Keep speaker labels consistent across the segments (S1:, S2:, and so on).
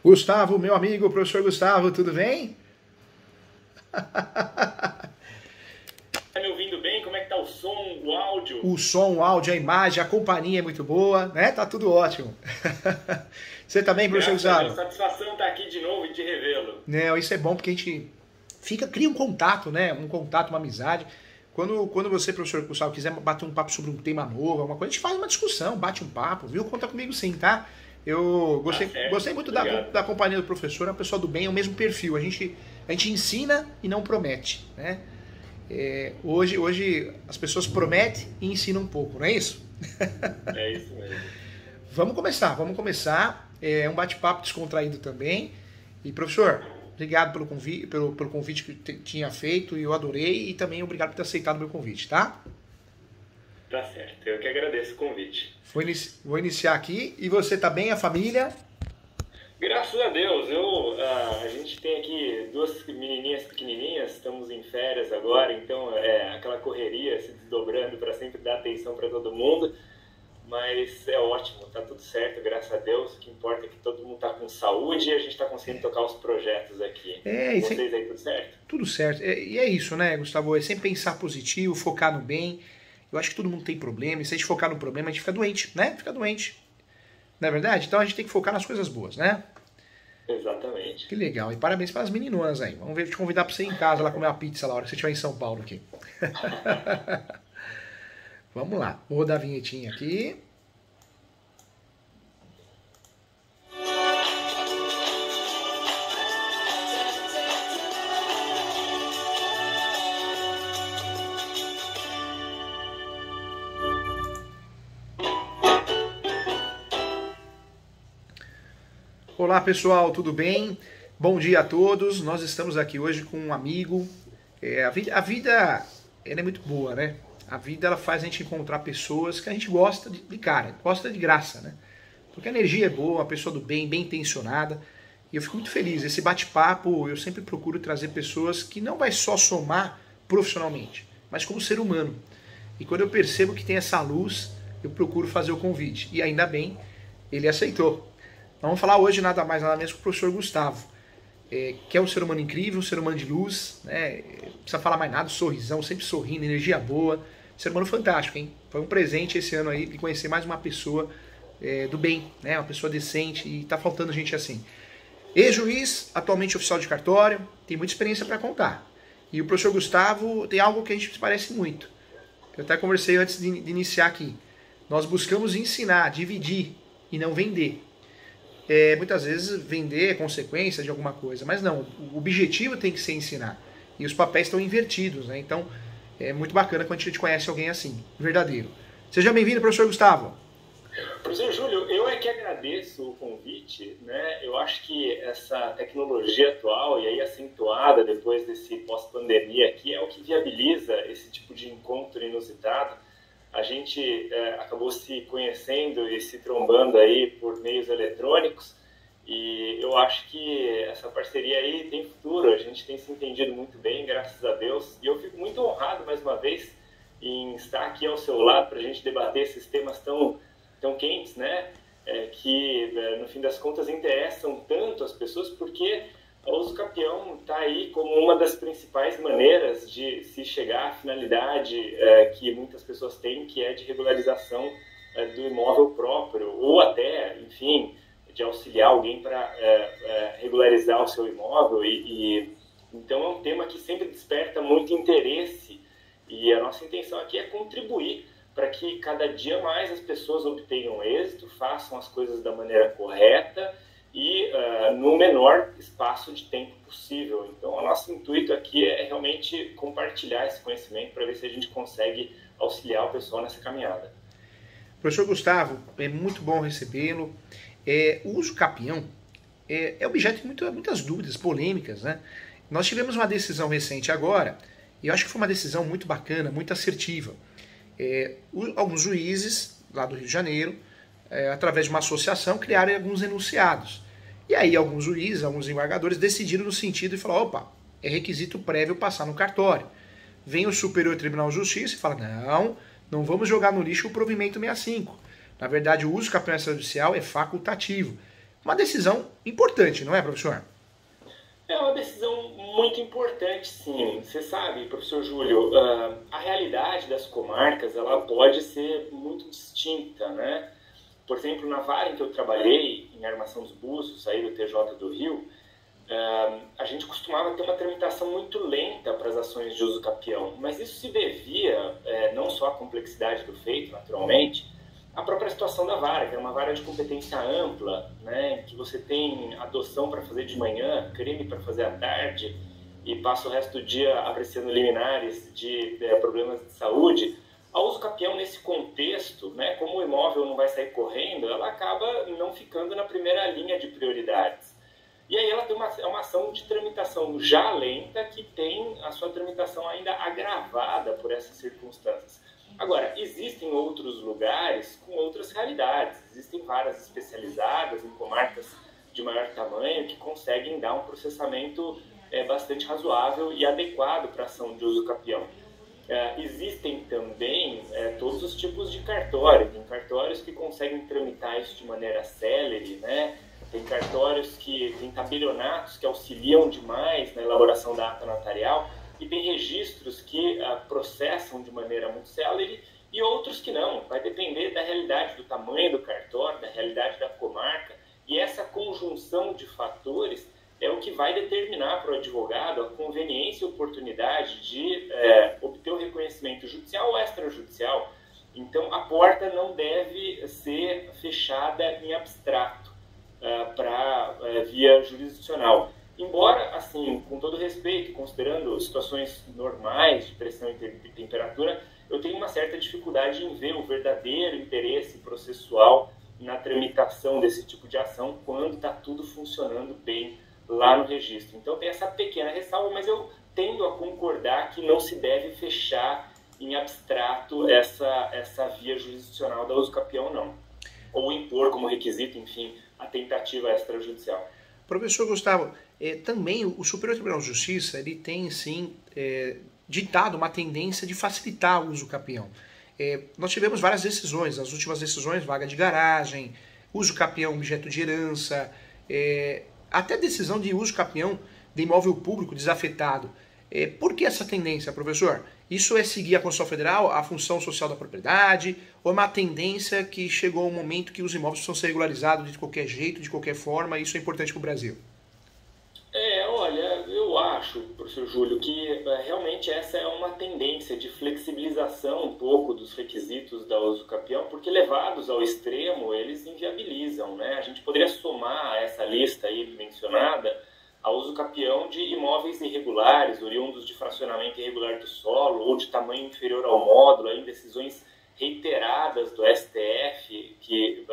S1: Gustavo, meu amigo, professor Gustavo, tudo bem?
S2: Tá me ouvindo bem? Como é que tá o som, o áudio?
S1: O som, o áudio, a imagem, a companhia é muito boa, né? Tá tudo ótimo. Você tá bem, professor
S2: Graças a Deus,
S1: Gustavo?
S2: satisfação estar aqui de novo e de revê-lo.
S1: Não, isso é bom porque a gente cria um contato, né? Um contato, uma amizade. Quando você, professor Gustavo, quiser bater um papo sobre um tema novo, alguma coisa, a gente faz uma discussão, bate um papo, viu? Conta comigo sim, tá? Eu
S2: Tá
S1: gostei
S2: certo,
S1: muito
S2: obrigado.
S1: da companhia do professor, é uma pessoa do bem, é o mesmo perfil. A gente ensina e não promete, né? Hoje as pessoas prometem e ensinam um pouco, não é isso?
S2: É isso mesmo.
S1: Vamos começar. É um bate-papo descontraído também. E professor, obrigado pelo convite que tinha feito, e eu adorei, e também obrigado por ter aceitado o meu convite, tá?
S2: Tá certo, eu que agradeço o convite.
S1: Vou iniciar aqui. E você tá bem, a família?
S2: Graças a Deus, a gente tem aqui duas menininhas pequenininhas, estamos em férias agora, então é aquela correria se desdobrando para sempre dar atenção para todo mundo. Mas é ótimo, tá tudo certo, graças a Deus. O que importa é que todo mundo tá com saúde e a gente tá conseguindo tocar os projetos aqui.
S1: É,
S2: Com
S1: isso é,
S2: vocês aí, tudo certo?
S1: tudo certo. E é isso, né, Gustavo? É sempre pensar positivo, focar no bem. Eu acho que todo mundo tem problema, e se a gente focar no problema, a gente fica doente, né? Fica doente. Não é verdade? Então a gente tem que focar nas coisas boas, né?
S2: Exatamente.
S1: Que legal. E parabéns para as meninonas aí. Vamos ver, te convidar para você ir em casa lá comer uma pizza lá, hora que você estiver em São Paulo aqui. Vamos lá. Vou rodar a vinhetinha aqui. Olá pessoal, tudo bem? Bom dia a todos. Nós estamos aqui hoje com um amigo. A vida ela é muito boa, né? A vida ela faz a gente encontrar pessoas que a gente gosta de cara, gosta de graça, né? Porque a energia é boa, a pessoa do bem, bem intencionada. E eu fico muito feliz. Esse bate-papo eu sempre procuro trazer pessoas que não vai só somar profissionalmente, mas como ser humano. E quando eu percebo que tem essa luz, eu procuro fazer o convite. E ainda bem, ele aceitou. Vamos falar hoje nada mais nada menos com o professor Gustavo, que é um ser humano incrível, um ser humano de luz, né? Não precisa falar mais nada, sorrisão, sempre sorrindo, energia boa, ser humano fantástico, hein? Foi um presente esse ano aí de conhecer mais uma pessoa do bem, né? Uma pessoa decente, e tá faltando gente assim. Ex-juiz, atualmente oficial de cartório, tem muita experiência para contar. E o professor Gustavo tem algo que a gente se parece muito. Eu até conversei antes de iniciar aqui. Nós buscamos ensinar, dividir e não vender. Muitas vezes vender é consequência de alguma coisa, mas não, o objetivo tem que ser ensinar. E os papéis estão invertidos, né? Então é muito bacana quando a gente conhece alguém assim, verdadeiro. Seja bem-vindo, professor Gustavo.
S2: Professor Júlio, eu é que agradeço o convite, né? Eu acho que essa tecnologia atual, e aí acentuada depois desse pós-pandemia aqui, é o que viabiliza esse tipo de encontro inusitado. A gente acabou se conhecendo e se trombando aí por meios eletrônicos, e eu acho que essa parceria aí tem futuro. A gente tem se entendido muito bem, graças a Deus, e eu fico muito honrado mais uma vez em estar aqui ao seu lado para a gente debater esses temas tão quentes, né? Que no fim das contas interessam tanto as pessoas, porque o uso capião está aí como uma das principais maneiras de se chegar à finalidade que muitas pessoas têm, que é de regularização do imóvel próprio, ou até, enfim, de auxiliar alguém para regularizar o seu imóvel. Então é um tema que sempre desperta muito interesse, e a nossa intenção aqui é contribuir para que cada dia mais as pessoas obtenham êxito, façam as coisas da maneira correta e no menor espaço de tempo possível. Então, o nosso intuito aqui é realmente compartilhar esse conhecimento para ver se a gente consegue auxiliar o pessoal nessa caminhada.
S1: Professor Gustavo, é muito bom recebê-lo. O uso capião é objeto de muitas dúvidas, polêmicas, né? Nós tivemos uma decisão recente agora, e eu acho que foi uma decisão muito bacana, muito assertiva. Alguns juízes lá do Rio de Janeiro, através de uma associação, criaram alguns enunciados. E aí alguns juízes, alguns embargadores decidiram no sentido de falar, opa, é requisito prévio passar no cartório. Vem o Superior Tribunal de Justiça e fala, não vamos jogar no lixo o provimento 65. Na verdade, o uso capião extrajudicial é facultativo. Uma decisão importante, não é, professor?
S2: É uma decisão muito importante, sim. Você sabe, professor Júlio, a realidade das comarcas ela pode ser muito distinta, né? Por exemplo, na vara em que eu trabalhei, em armação dos buços, aí do TJ do Rio, a gente costumava ter uma tramitação muito lenta para as ações de uso capião, mas isso se devia não só à complexidade do feito, naturalmente, à própria situação da vara, que é uma vara de competência ampla, né, que você tem adoção para fazer de manhã, crime para fazer à tarde, e passa o resto do dia apreciando liminares de problemas de saúde. A uso capião, nesse contexto, né, como o imóvel não vai sair correndo, ela acaba não ficando na primeira linha de prioridades. E aí ela tem uma ação de tramitação já lenta que tem a sua tramitação ainda agravada por essas circunstâncias. Agora, existem outros lugares com outras realidades. Existem varas especializadas em comarcas de maior tamanho que conseguem dar um processamento bastante razoável e adequado para a ação de uso capião. Existem também todos os tipos de cartório. Tem cartórios que conseguem tramitar isso de maneira célere, né? Tem cartórios tem tabelionatos que auxiliam demais na elaboração da ata notarial, e tem registros que processam de maneira muito célere e outros que não. Vai depender da realidade do tamanho do cartório, da realidade da comarca, e essa conjunção de fatores é o que vai determinar para o advogado a conveniência e oportunidade de obter o reconhecimento judicial ou extrajudicial. Então, a porta não deve ser fechada em abstrato para via jurisdicional. Embora, assim, com todo respeito, considerando situações normais de pressão e temperatura, eu tenho uma certa dificuldade em ver o verdadeiro interesse processual na tramitação desse tipo de ação quando está tudo funcionando bem lá no registro. Então tem essa pequena ressalva, mas eu tendo a concordar que não se deve fechar em abstrato essa via jurisdicional da uso capião, não. Ou impor como requisito, enfim, a tentativa extrajudicial.
S1: Professor Gustavo, também o Superior Tribunal de Justiça ele tem, sim, ditado uma tendência de facilitar o uso capião. Nós tivemos várias decisões, as últimas decisões, vaga de garagem, uso capião, objeto de herança, até decisão de uso capião de imóvel público desafetado. Por que essa tendência, professor? Isso é seguir a Constituição Federal, a função social da propriedade, ou é uma tendência que chegou um momento que os imóveis precisam ser regularizados de qualquer jeito, de qualquer forma, e isso é importante para o Brasil?
S2: Olha, eu acho, professor Júlio, que realmente essa é uma tendência de flexibilização um pouco dos requisitos da uso capião, porque levados ao extremo, eles inviabilizam, né? A gente poderia somar a essa lista aí mencionada a uso capião de imóveis irregulares, oriundos de fracionamento irregular do solo ou de tamanho inferior ao módulo, em decisões reiteradas do STF que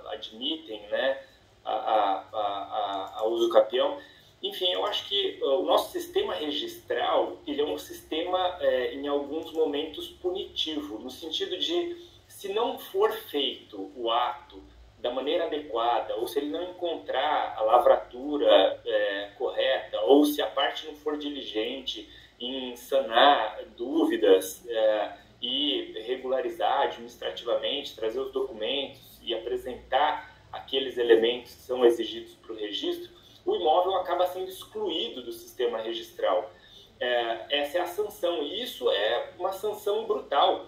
S2: admitem, né, a uso capião. Enfim, eu acho que o nosso sistema registral ele é um sistema, em alguns momentos, punitivo, no sentido de, se não for feito o ato da maneira adequada, ou se ele não encontrar a lavratura correta, ou se a parte não for diligente em sanar dúvidas e regularizar administrativamente, trazer os documentos e apresentar aqueles elementos que são exigidos para o registro, o imóvel acaba sendo excluído do sistema registral. Essa é a sanção, e isso é uma sanção brutal,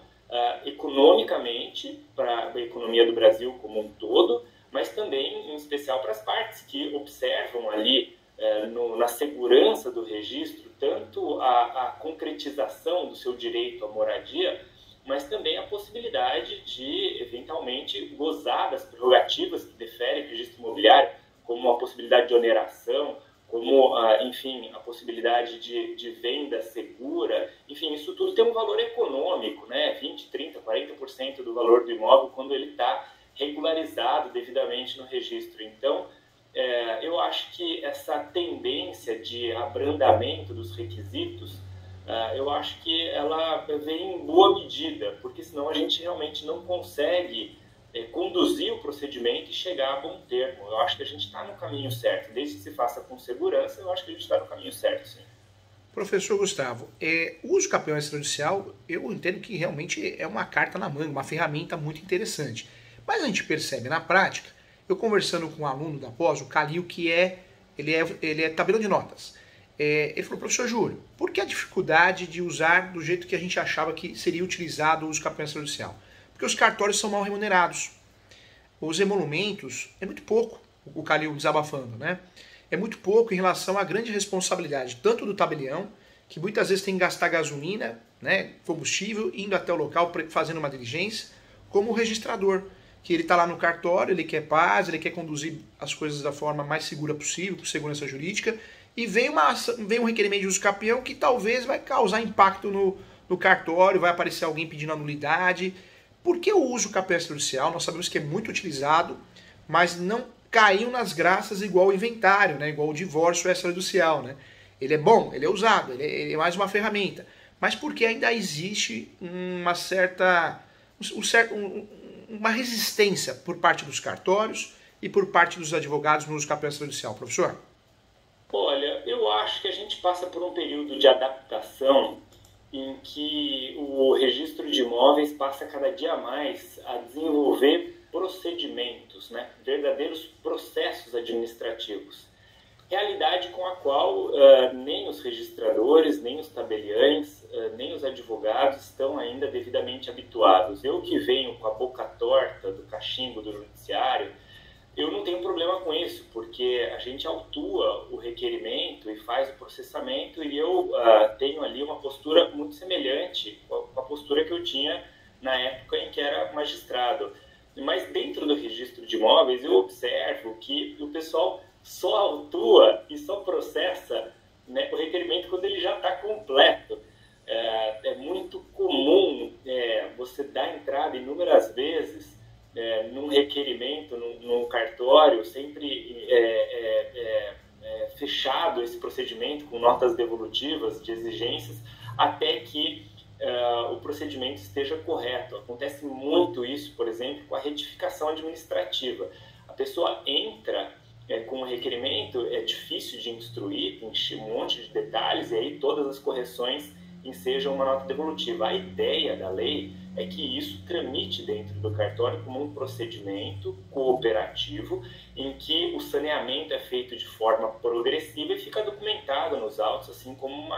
S2: economicamente, para a economia do Brasil como um todo, mas também, em especial, para as partes que observam ali, na segurança do registro, tanto a concretização do seu direito à moradia, mas também a possibilidade de, eventualmente, gozar das prerrogativas que defere o registro imobiliário, como a possibilidade de oneração, como, enfim, a possibilidade de venda segura. Enfim, isso tudo tem um valor econômico, né? 20%, 30%, 40% do valor do imóvel quando ele está regularizado devidamente no registro. Então, eu acho que essa tendência de abrandamento dos requisitos, eu acho que ela vem em boa medida, porque senão a gente realmente não consegue conduzir o procedimento e chegar a bom termo. Eu acho que a gente está no caminho certo. Desde que se faça com segurança, eu acho que a gente está no caminho certo, sim.
S1: Professor Gustavo, o uso capião extrajudicial, eu entendo que realmente é uma carta na manga, uma ferramenta muito interessante. Mas a gente percebe na prática Eu conversando com um aluno da pós, o Calil, que ele é tabelião de notas. Ele falou, professor Júlio, por que a dificuldade de usar do jeito que a gente achava que seria utilizado o uso campeão extrajudicial? Porque os cartórios são mal remunerados. Os emolumentos é muito pouco, o Calil desabafando, né? É muito pouco em relação à grande responsabilidade, tanto do tabelião, que muitas vezes tem que gastar gasolina, né, combustível, indo até o local fazendo uma diligência, como o registrador, que ele está lá no cartório, ele quer paz, ele quer conduzir as coisas da forma mais segura possível, por segurança jurídica, e vem um requerimento de uso campeão que talvez vai causar impacto no cartório, vai aparecer alguém pedindo a nulidade. Por que o uso campeão extrajudicial? Nós sabemos que é muito utilizado, mas não caiu nas graças igual o inventário, né? Igual o divórcio extrajudicial, né? Ele é bom, ele é usado, ele é mais uma ferramenta. Mas porque ainda existe uma resistência por parte dos cartórios e por parte dos advogados no uso campeão extrajudicial, professor?
S2: Olha, eu acho que a gente passa por um período de adaptação em que o registro de imóveis passa cada dia mais a desenvolver procedimentos, né? Verdadeiros processos administrativos. Realidade com a qual nem os registradores, nem os tabeliães, nem os advogados estão ainda devidamente habituados. Eu que venho com a boca torta do cachimbo do judiciário, eu não tenho problema com isso, porque a gente autua o requerimento e faz o processamento, e eu tenho ali uma postura muito semelhante com a postura que eu tinha na época em que era magistrado. Mas dentro do registro de imóveis eu observo que o pessoal só autua e só processa, né, o requerimento quando ele já está completo. É muito comum você dar entrada inúmeras vezes num requerimento, num cartório, sempre fechado esse procedimento com notas devolutivas de exigências, até que o procedimento esteja correto. Acontece muito isso, por exemplo, com a retificação administrativa. A pessoa entra com o requerimento, é difícil de instruir, tem um monte de detalhes, e aí todas as correções ensejam uma nota devolutiva. A ideia da lei é que isso tramite dentro do cartório como um procedimento cooperativo, em que o saneamento é feito de forma progressiva e fica documentado nos autos, assim como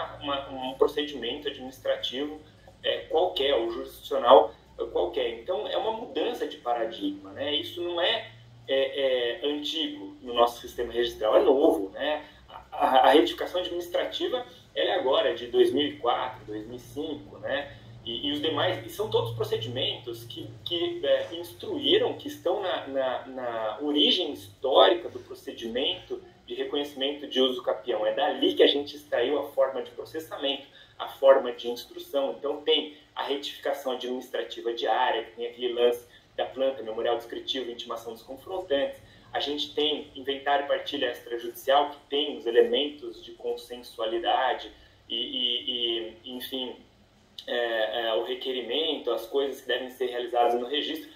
S2: um procedimento administrativo qualquer, ou jurisdicional qualquer. Então, é uma mudança de paradigma, né? Isso não é antigo no nosso sistema registral, é novo, né? A retificação administrativa ela é agora de 2004, 2005, né? E os demais, e são todos procedimentos que instruíram, que estão na origem histórica do procedimento de reconhecimento de uso capião. É dali que a gente extraiu a forma de processamento, a forma de instrução. Então tem a retificação administrativa diária, que tem aquele lance da planta, memorial descritivo, intimação dos confrontantes. A gente tem inventário e partilha extrajudicial, que tem os elementos de consensualidade enfim, o requerimento, as coisas que devem ser realizadas no registro.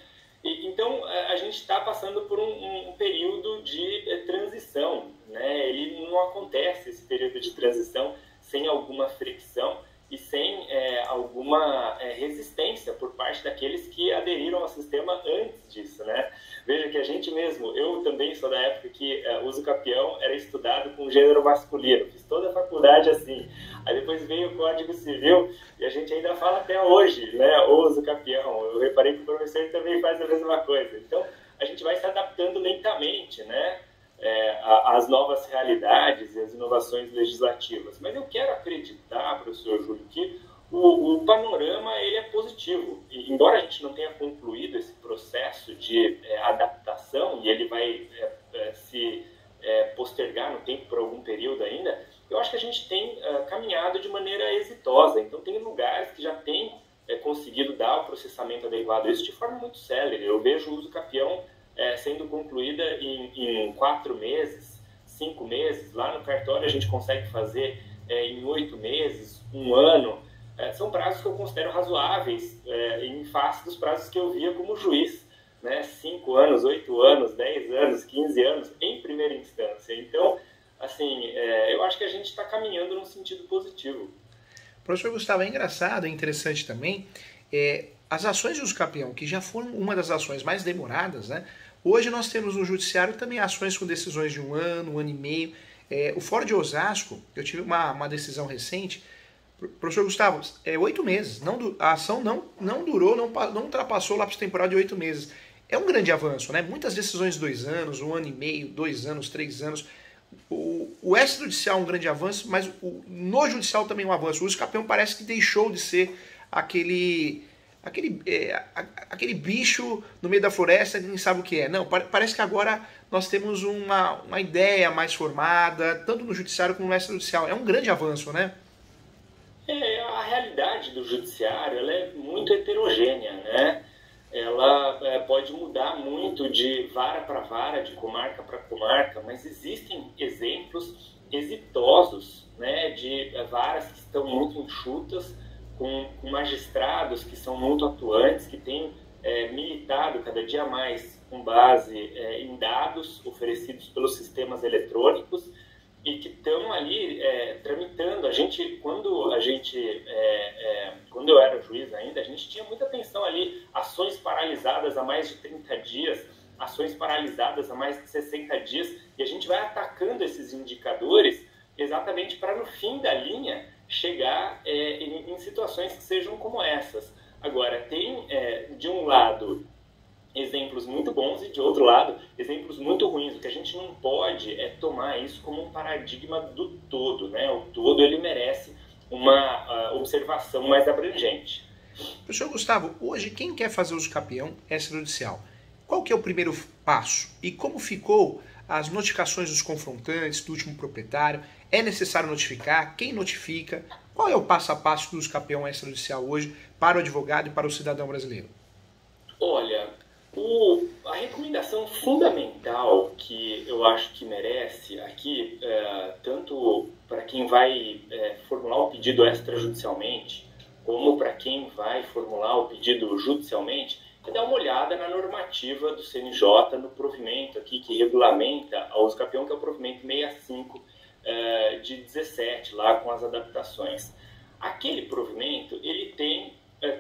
S2: Então, a gente está passando por um período de transição, né? Ele não acontece, esse período de transição, sem alguma fricção e sem alguma resistência por parte daqueles que aderiram ao sistema antes disso, né? Veja que a gente mesmo, eu também sou da época que o uso capião era estudado com gênero masculino, fiz toda a faculdade assim. Aí depois veio o Código Civil e a gente ainda fala até hoje, né, o uso capião. Eu reparei que o professor também faz a mesma coisa. Então, a gente vai se adaptando lentamente, né, às novas realidades e às inovações legislativas. Mas eu quero acreditar, professor Júlio, que o panorama ele é positivo. E, embora a gente não tenha concluído esse processo de adaptação, e ele vai se postergar no tempo por algum período ainda, eu acho que a gente tem caminhado de maneira exitosa. Então, tem lugares que já têm conseguido dar o processamento adequado a isso de forma muito célere. Eu vejo o uso capião sendo concluída em 4 meses, 5 meses. Lá no cartório a gente consegue fazer em 8 meses, 1 ano. São prazos que eu considero razoáveis em face dos prazos que eu via como juiz, né? 5 anos, 8 anos, 10 anos, 15 anos em primeira instância. Então, assim, eu acho que a gente está caminhando num sentido positivo.
S1: Professor Gustavo, é engraçado, é interessante também, as ações de uso capião, que já foram uma das ações mais demoradas, né? Hoje nós temos no judiciário também ações com decisões de 1 ano, 1 ano e meio. O Fórum de Osasco, eu tive uma decisão recente, professor Gustavo, 8 meses. A ação não durou, não ultrapassou o lapso temporal de 8 meses. É um grande avanço, né? Muitas decisões de 2 anos, 1 ano e meio, 2 anos, 3 anos. O extrajudicial é um grande avanço, mas no judicial também é um avanço. O uso capião parece que deixou de ser aquele bicho no meio da floresta, ninguém sabe o que é. Não, parece que agora nós temos uma ideia mais formada, tanto no judiciário como no extrajudicial. É um grande avanço, né?
S2: A realidade do judiciário ela é muito heterogênea, né? Ela pode mudar muito de vara para vara, de comarca para comarca, mas existem exemplos exitosos, né, de varas que estão muito enxutas, com magistrados que são muito atuantes, que têm militado cada dia mais com base em dados oferecidos pelos sistemas eletrônicos e que estão ali tramitando. Quando eu era juiz ainda, a gente tinha muita atenção ali, ações paralisadas há mais de 30 dias, ações paralisadas há mais de 60 dias, e a gente vai atacando esses indicadores exatamente para, no fim da linha, chegar em situações que sejam como essas. Agora, tem, de um lado, exemplos muito bons e, de outro lado, exemplos muito ruins. O que a gente não pode é tomar isso como um paradigma do todo, né? O todo, ele merece uma observação mais abrangente.
S1: Professor Gustavo, hoje quem quer fazer uso capião extrajudicial, qual que é o primeiro passo? E como ficou as notificações dos confrontantes, do último proprietário? É necessário notificar? Quem notifica? Qual é o passo a passo do uso capião extrajudicial hoje para o advogado e para o cidadão brasileiro?
S2: Olha, a recomendação fundamental que eu acho que merece aqui, tanto para quem vai formular o pedido extrajudicialmente, como para quem vai formular o pedido judicialmente, é dar uma olhada na normativa do CNJ, no provimento aqui que regulamenta o uso capião, que é o provimento 65 de 17, lá com as adaptações. Aquele provimento, ele tem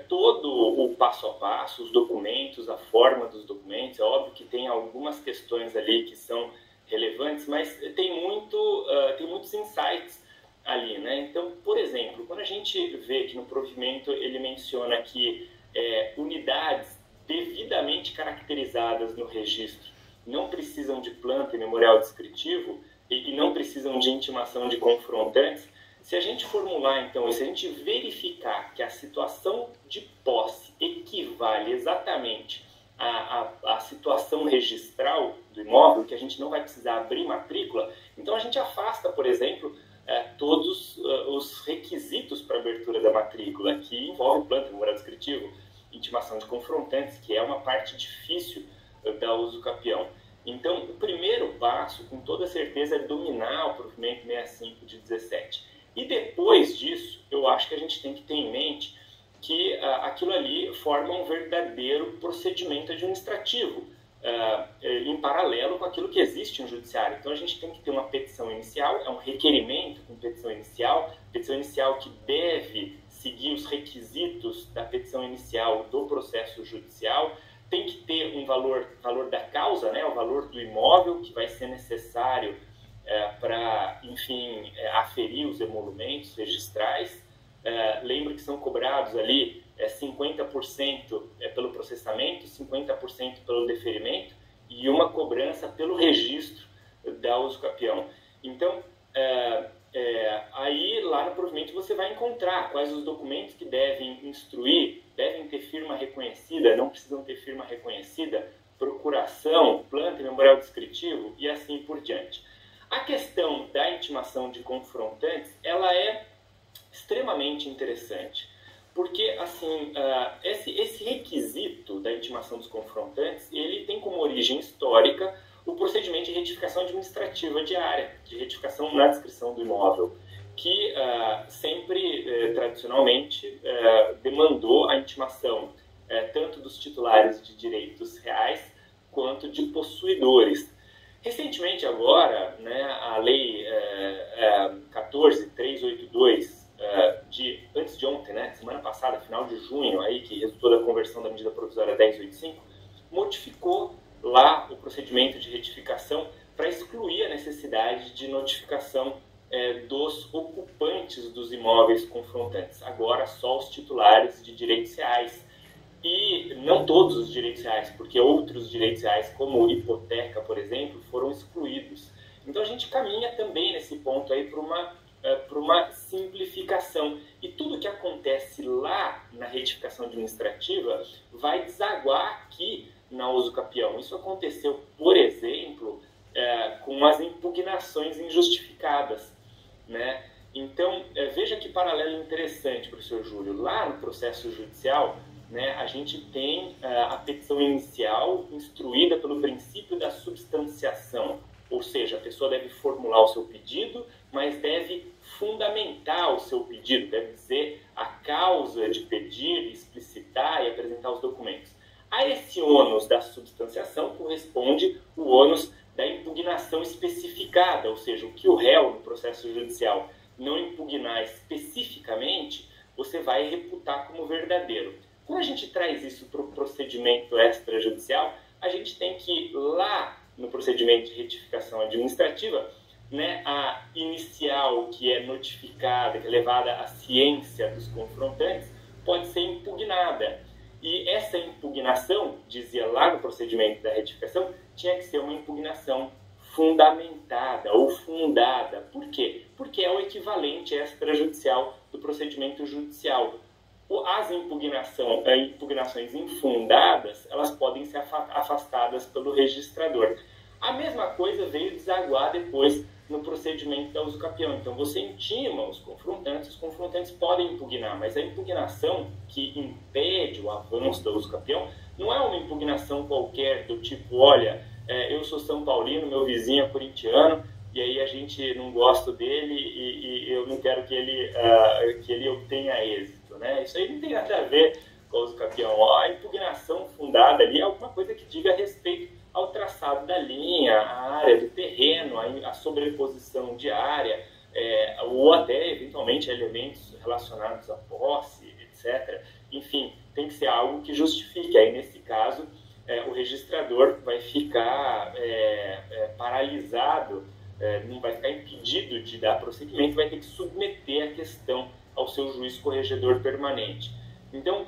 S2: todo o passo a passo, os documentos, a forma dos documentos. É óbvio que tem algumas questões ali que são relevantes, mas tem muitos insights ali, né? Então, por exemplo, quando a gente vê que no provimento ele menciona que unidades devidamente caracterizadas no registro não precisam de planta e memorial descritivo e não precisam de intimação de confrontantes, se a gente formular, então, e se a gente verificar que a situação de posse equivale exatamente à situação registral do imóvel, que a gente não vai precisar abrir matrícula, então a gente afasta, por exemplo, todos os requisitos para abertura da matrícula, que envolve planta, memorial descritivo, intimação de confrontantes, que é uma parte difícil da uso capião. Então, o primeiro passo, com toda certeza, é dominar o provimento 65 de 17. E depois disso, eu acho que a gente tem que ter em mente que aquilo ali forma um verdadeiro procedimento administrativo, em paralelo com aquilo que existe no judiciário. Então, a gente tem que ter uma petição inicial, é um requerimento com petição inicial que deve seguir os requisitos da petição inicial do processo judicial, tem que ter um valor da causa, né, o valor do imóvel que vai ser necessário para, enfim, aferir os emolumentos registrais. Lembro que são cobrados ali 50% pelo processamento, 50% pelo deferimento e uma cobrança pelo registro da uso capião. Então, aí lá no provimento você vai encontrar quais os documentos que devem instruir, devem ter firma reconhecida, não precisam ter firma reconhecida, procuração, planta e memorial descritivo e assim por diante. A questão da intimação de confrontantes, ela é extremamente interessante, porque assim, esse requisito da intimação dos confrontantes, ele tem como origem histórica o procedimento de retificação administrativa diária, de retificação na descrição do imóvel, que sempre, tradicionalmente, demandou a intimação tanto dos titulares de direitos reais quanto de possuidores. Recentemente agora, né, a Lei 14.382 antes de ontem, né, semana passada, final de junho, aí, que resultou da conversão da medida provisória 1085, modificou lá o procedimento de retificação para excluir a necessidade de notificação dos ocupantes dos imóveis confrontantes. Agora só os titulares de direitos reais. E não todos os direitos reais, porque outros direitos reais, como hipoteca, por exemplo, foram excluídos. Então a gente caminha também nesse ponto aí para uma simplificação. E tudo que acontece lá na retificação administrativa vai desaguar aqui na usucapião. Isso aconteceu, por exemplo, com as impugnações injustificadas, né? Então, veja que paralelo interessante, professor Júlio. Lá no processo judicial, né, a gente tem a petição inicial instruída pelo princípio da substanciação, ou seja, a pessoa deve formular o seu pedido, mas deve fundamentar o seu pedido, deve dizer a causa de pedir, explicitar e apresentar os documentos. A esse ônus da substanciação corresponde o ônus da impugnação especificada, ou seja, o que o réu no processo judicial não impugnar especificamente, você vai reputar como verdadeiro. Quando a gente traz isso para o procedimento extrajudicial, a gente tem que, lá no procedimento de retificação administrativa, né, a inicial que é notificada, que é levada à ciência dos confrontantes, pode ser impugnada. E essa impugnação, dizia lá no procedimento da retificação, tinha que ser uma impugnação fundamentada ou fundada. Por quê? Porque é o equivalente extrajudicial do procedimento judicial. As impugnações infundadas, elas podem ser afastadas pelo registrador. A mesma coisa veio desaguar depois no procedimento da usucapião. Então, você intima os confrontantes podem impugnar, mas a impugnação que impede o avanço da usucapião não é uma impugnação qualquer do tipo, olha, eu sou São Paulino, meu vizinho é corintiano, e aí a gente não gosta dele e eu não quero que ele obtenha êxito, né? Isso aí não tem nada a ver com o usucapião. A impugnação fundada ali é alguma coisa que diga respeito ao traçado da linha, à área do terreno, à sobreposição de área, ou até, eventualmente, elementos relacionados à posse, etc. Enfim, tem que ser algo que justifique. Aí, nesse caso, o registrador vai ficar paralisado, não vai ficar impedido de dar prosseguimento, vai ter que submeter a questão ao seu juiz corregedor permanente. Então,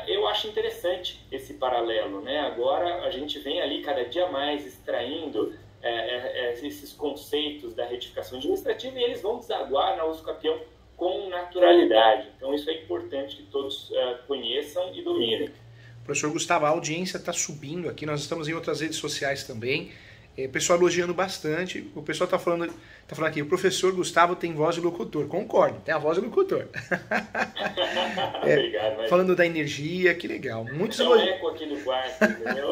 S2: eu acho interessante esse paralelo, né? Agora a gente vem ali cada dia mais extraindo esses conceitos da retificação administrativa e eles vão desaguar na usucapião com naturalidade. Então, isso é importante que todos conheçam e dominem.
S1: Professor Gustavo, a audiência está subindo aqui, nós estamos em outras redes sociais também. O pessoal elogiando bastante. O pessoal está falando aqui, o professor Gustavo tem voz de locutor. Concordo, tem a voz de locutor.
S2: Obrigado. Mas...
S1: Falando da energia, que legal. Muitos
S2: elogios. Eco aqui no quarto, entendeu?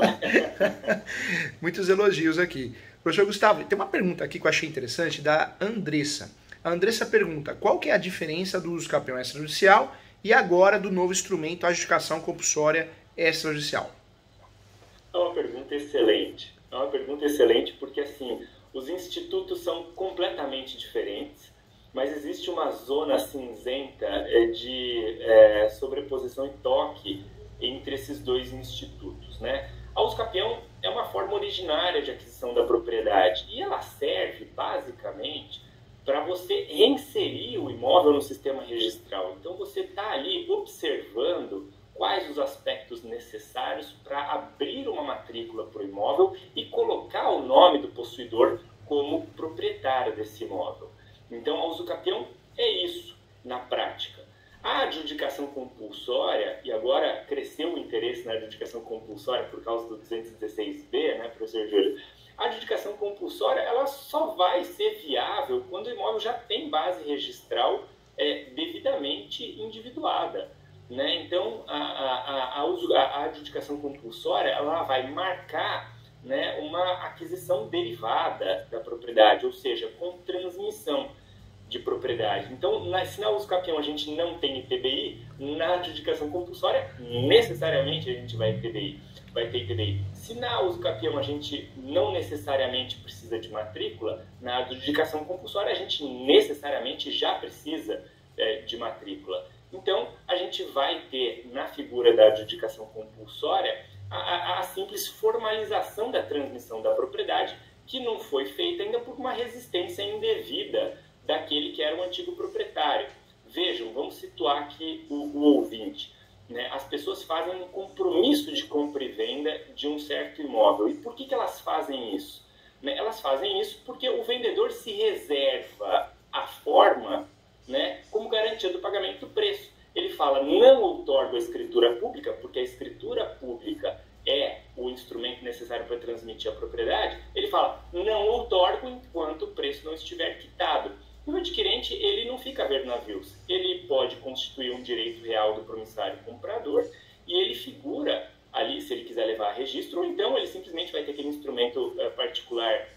S1: Muitos elogios aqui. Professor Gustavo, tem uma pergunta aqui que eu achei interessante da Andressa. A Andressa pergunta, qual que é a diferença do usucapião extrajudicial e agora do novo instrumento adjudicação compulsória extrajudicial?
S2: É uma pergunta excelente. É uma pergunta excelente porque, assim, os institutos são completamente diferentes, mas existe uma zona cinzenta de sobreposição e toque entre esses dois institutos, né? A usucapião é uma forma originária de aquisição da propriedade e ela serve, basicamente, para você reinserir o imóvel no sistema registral. Então, você está ali observando quais os aspectos necessários para abrir uma matrícula para o imóvel e colocar o nome do possuidor como proprietário desse imóvel. Então, a usucapião é isso, na prática. A adjudicação compulsória, e agora cresceu o interesse na adjudicação compulsória por causa do 216B, né, professor Júlio? A adjudicação compulsória ela só vai ser viável quando o imóvel já tem base registral devidamente individuada. Né? Então, a adjudicação compulsória ela vai marcar, né, uma aquisição derivada da propriedade, ou seja, com transmissão de propriedade. Então, se na usucapião a gente não tem ITBI, na adjudicação compulsória, necessariamente a gente vai ter ITBI. Se na usucapião a gente não necessariamente precisa de matrícula, na adjudicação compulsória a gente necessariamente já precisa de matrícula. Então, a gente vai ter na figura da adjudicação compulsória a simples formalização da transmissão da propriedade, que não foi feita ainda por uma resistência indevida daquele que era o antigo proprietário. Vejam, vamos situar aqui o ouvinte. Né? As pessoas fazem um compromisso de compra e venda de um certo imóvel. E por que elas fazem isso? Né? Elas fazem isso porque o vendedor se reserva a forma, né, como garantia do pagamento do preço. Ele fala, não outorgo a escritura pública, porque a escritura pública é o instrumento necessário para transmitir a propriedade. Ele fala, não outorgo enquanto o preço não estiver quitado. E o adquirente, ele não fica a ver navios. Ele pode constituir um direito real do promissário comprador e ele figura ali, se ele quiser levar a registro, ou então ele simplesmente vai ter aquele instrumento particular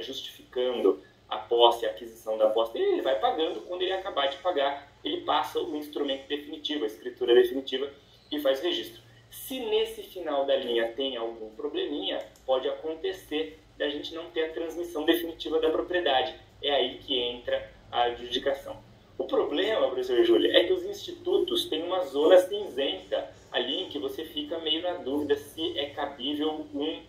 S2: justificando a posse, a aquisição da posse, e ele vai pagando. Quando ele acabar de pagar, ele passa o instrumento definitivo, a escritura definitiva, e faz registro. Se nesse final da linha tem algum probleminha, pode acontecer da gente não ter a transmissão definitiva da propriedade. É aí que entra a adjudicação. O problema, professor Júlio, é que os institutos têm uma zona cinzenta ali em que você fica meio na dúvida se é cabível um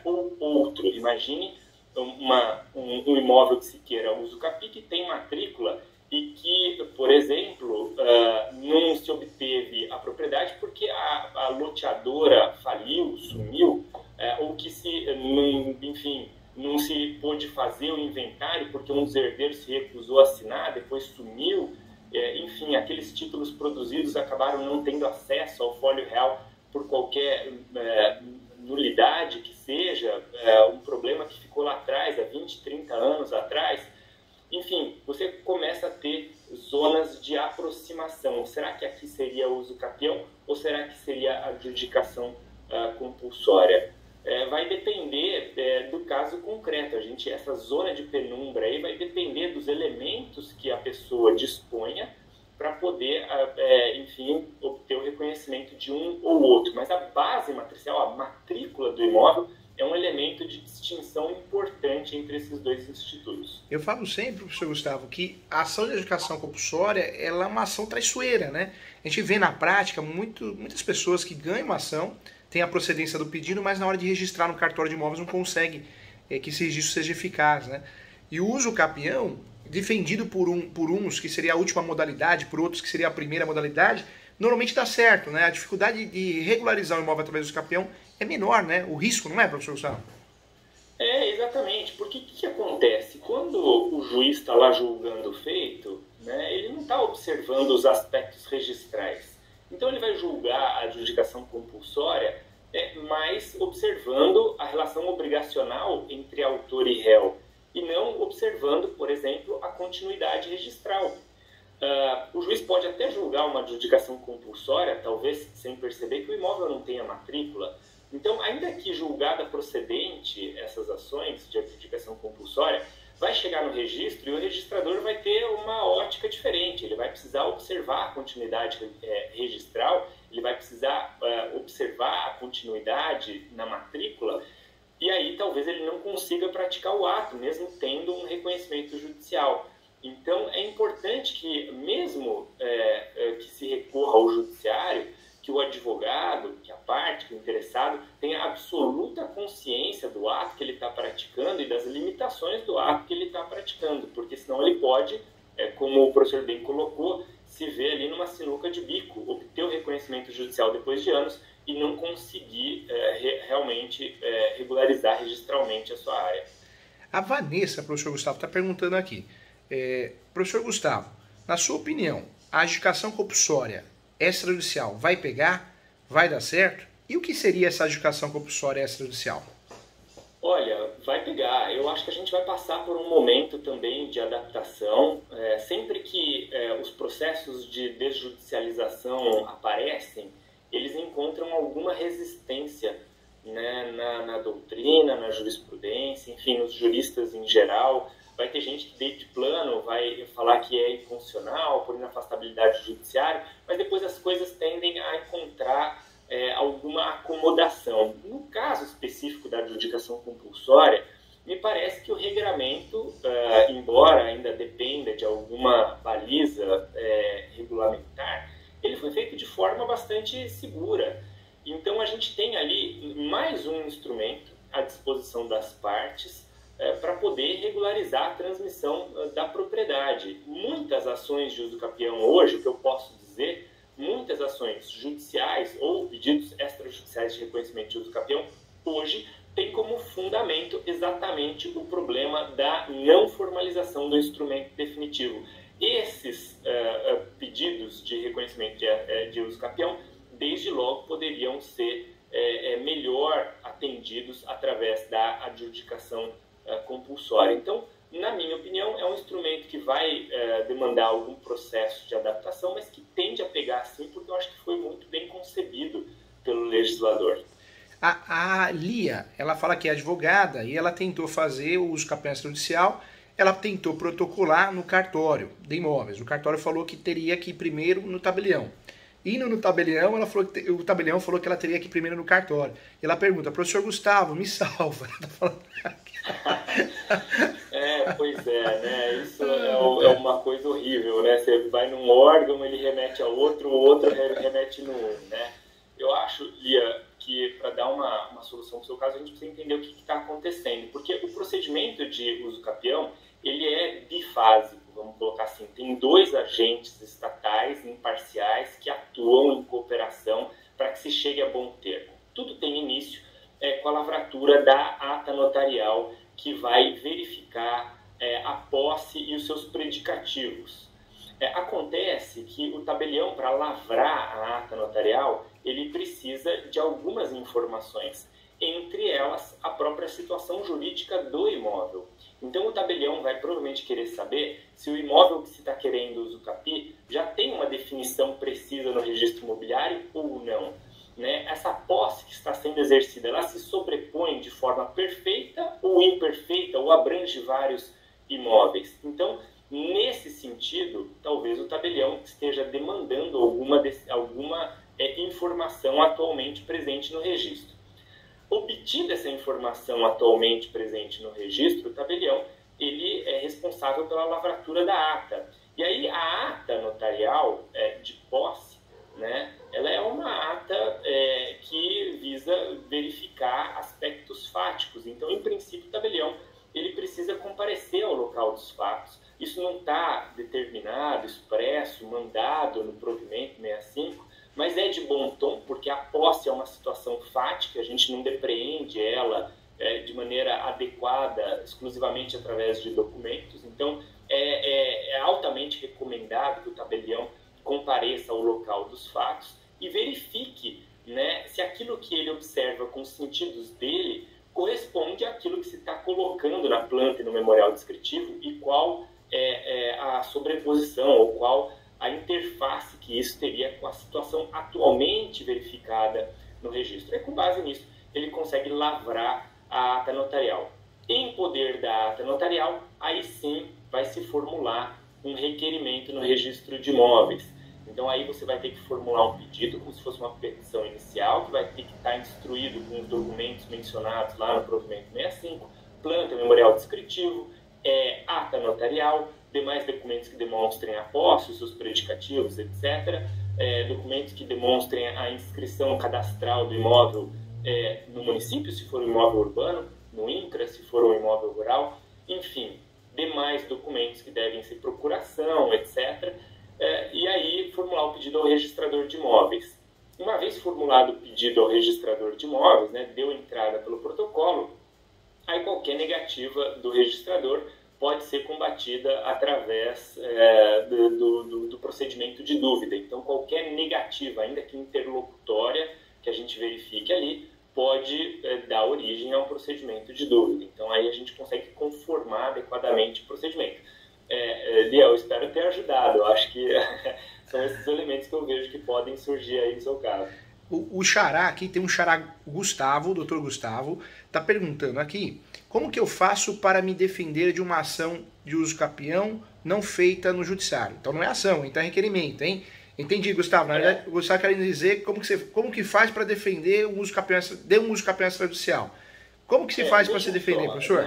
S2: ou outro. Imagine um imóvel que se queira uso capi, que tem matrícula e que, por exemplo, não se obteve a propriedade porque a loteadora faliu, sumiu, ou que não se pôde fazer o inventário porque um dos herdeiros se recusou a assinar, depois sumiu. Enfim, aqueles títulos produzidos acabaram não tendo acesso ao folho real por qualquer nulidade que seja, um problema que ficou lá atrás, há 20, 30 anos atrás. Enfim, você começa a ter zonas de aproximação. Será que aqui seria uso capião ou será que seria adjudicação compulsória? Vai depender do caso concreto. Essa zona de penumbra aí vai depender dos elementos que a pessoa disponha para poder, obter o reconhecimento de um ou outro. Mas a base matricial, a matrícula do imóvel, é um elemento de distinção importante entre esses dois institutos.
S1: Eu falo sempre, professor Gustavo, que a ação de adjudicação compulsória ela é uma ação traiçoeira, né? A gente vê na prática muitas pessoas que ganham uma ação, têm a procedência do pedido, mas na hora de registrar no cartório de imóveis não consegue que esse registro seja eficaz, né? E o uso capião, defendido por uns que seria a última modalidade, por outros que seria a primeira modalidade, normalmente dá certo, né? A dificuldade de regularizar o imóvel através do capião é menor, né? O risco, não é, professor Gustavo?
S2: Exatamente. Porque o que acontece? Quando o juiz está lá julgando o feito, né, ele não está observando os aspectos registrais. Então ele vai julgar a adjudicação compulsória, mas observando a relação obrigacional entre autor e réu, e não observando, por exemplo, a continuidade registral. O juiz pode até julgar uma adjudicação compulsória, talvez sem perceber que o imóvel não tenha matrícula. Então, ainda que julgada procedente essas ações de adjudicação compulsória, vai chegar no registro e o registrador vai ter uma ótica diferente. Ele vai precisar observar a continuidade registral, ele vai precisar observar a continuidade na matrícula, e aí talvez ele não consiga praticar o ato, mesmo tendo um reconhecimento judicial. Então, é importante que, mesmo que se recorra ao judiciário, que o advogado, que a parte, que o interessado, tenha absoluta consciência do ato que ele está praticando e das limitações do ato que ele está praticando, porque senão ele pode, como o professor bem colocou, se ver ali numa sinuca de bico, obter o reconhecimento judicial depois de anos e não conseguir realmente regularizar registralmente a sua área.
S1: A Vanessa, professor Gustavo, está perguntando aqui. Professor Gustavo, na sua opinião, a adjudicação compulsória extrajudicial vai pegar? Vai dar certo? E o que seria essa adjudicação compulsória extrajudicial?
S2: Olha, vai pegar. Eu acho que a gente vai passar por um momento também de adaptação. Sempre que os processos de desjudicialização aparecem, eles encontram alguma resistência, né, na doutrina, na jurisprudência, enfim, nos juristas em geral. Vai ter gente que de plano vai falar que é inconstitucional por inafastabilidade judiciária, mas depois as coisas tendem a encontrar alguma acomodação. No caso específico da adjudicação compulsória, me parece que o regramento, embora ainda dependa de alguma baliza regulamentar, ele foi feito de forma bastante segura. Então a gente tem ali mais um instrumento à disposição das partes para poder regularizar a transmissão da propriedade. Muitas ações de uso capião hoje, o que eu posso dizer, muitas ações judiciais ou pedidos extrajudiciais de reconhecimento de uso capião, hoje tem como fundamento exatamente o problema da não formalização do instrumento definitivo. Esses pedidos de reconhecimento de uso capião, desde logo, poderiam ser melhor atendidos através da adjudicação compulsória. Então, na minha opinião, é um instrumento que vai demandar algum processo de adaptação, mas que tende a pegar sim, porque eu acho que foi muito bem concebido pelo legislador.
S1: A Lia, ela fala que é advogada e ela tentou fazer o uso capião extrajudicial, ela tentou protocolar no cartório de imóveis. O cartório falou que teria que ir primeiro no tabelião. Indo no tabelião, o tabelião falou que ela teria que ir primeiro no cartório. E ela pergunta, professor Gustavo, me salva. Ela tá falando...
S2: Pois é, né? Isso é uma coisa horrível, né? Você vai num órgão, ele remete a outro, o outro remete no um, né? Eu acho, Lia, que para dar uma solução para o seu caso, a gente precisa entender o que está acontecendo. Porque o procedimento de uso capião, ele é bifásico, vamos colocar assim. Tem dois agentes estatais imparciais que atuam em cooperação para que se chegue a bom termo. Tudo tem início com a lavratura da ata notarial, que vai verificar a posse e os seus predicativos. Acontece que o tabelião, para lavrar a ata notarial, ele precisa de algumas informações, entre elas a própria situação jurídica do imóvel. Então o tabelião vai provavelmente querer saber se o imóvel que se está querendo usucapi já tem uma definição precisa no registro imobiliário ou não. Né? Essa posse que está sendo exercida, ela se sobrepõe de forma perfeita ou imperfeita, ou abrange vários imóveis. Então, nesse sentido, talvez o tabelião esteja demandando alguma informação atualmente presente no registro. Obtida essa informação atualmente presente no registro, o tabelião ele é responsável pela lavratura da ata. E aí a ata notarial de posse, né, ela é uma ata que visa verificar aspectos fáticos. Então, em princípio, o tabelião ele precisa comparecer ao local dos fatos. Isso não está determinado, expresso, mandado no provimento 65, mas é de bom tom, porque a posse é uma situação fática, a gente não depreende ela de maneira adequada, exclusivamente através de documentos. Então, é altamente recomendado que o tabelião compareça ao local dos fatos e verifique, né, se aquilo que ele observa com os sentidos dele corresponde àquilo que se está colocando na planta e no memorial descritivo e qual é a sobreposição ou qual a interface que isso teria com a situação atualmente verificada no registro. Com base nisso, ele consegue lavrar a ata notarial. Em poder da ata notarial, aí sim vai se formular um requerimento no registro de imóveis. Então aí você vai ter que formular um pedido como se fosse uma petição inicial, que vai ter que estar instruído com os documentos mencionados lá no provimento 65, planta, memorial descritivo, ata notarial, demais documentos que demonstrem a posse, os seus predicativos, etc. Documentos que demonstrem a inscrição cadastral do imóvel no município, se for um imóvel urbano, no INCRA, se for um imóvel rural, enfim, demais documentos que devem ser procuração, etc., e aí formular o pedido ao registrador de imóveis. Uma vez formulado o pedido ao registrador de imóveis, né, deu entrada pelo protocolo, aí qualquer negativa do registrador pode ser combatida através do procedimento de dúvida. Então, qualquer negativa, ainda que interlocutória, que a gente verifique ali, pode dar origem a um procedimento de dúvida. Então, aí a gente consegue conformar adequadamente o procedimento. Lia, eu espero ter ajudado. Eu acho que são esses elementos que eu vejo que podem surgir aí no seu caso.
S1: O xará aqui, tem um xará Gustavo, o doutor Gustavo, está perguntando aqui, como que eu faço para me defender de uma ação de uso capião não feita no judiciário? Então não é ação, então é requerimento, hein? Entendi, Gustavo. Na verdade, o Gustavo quer dizer como que faz para defender um uso capião extrajudicial. Como que se faz para se defender, professor?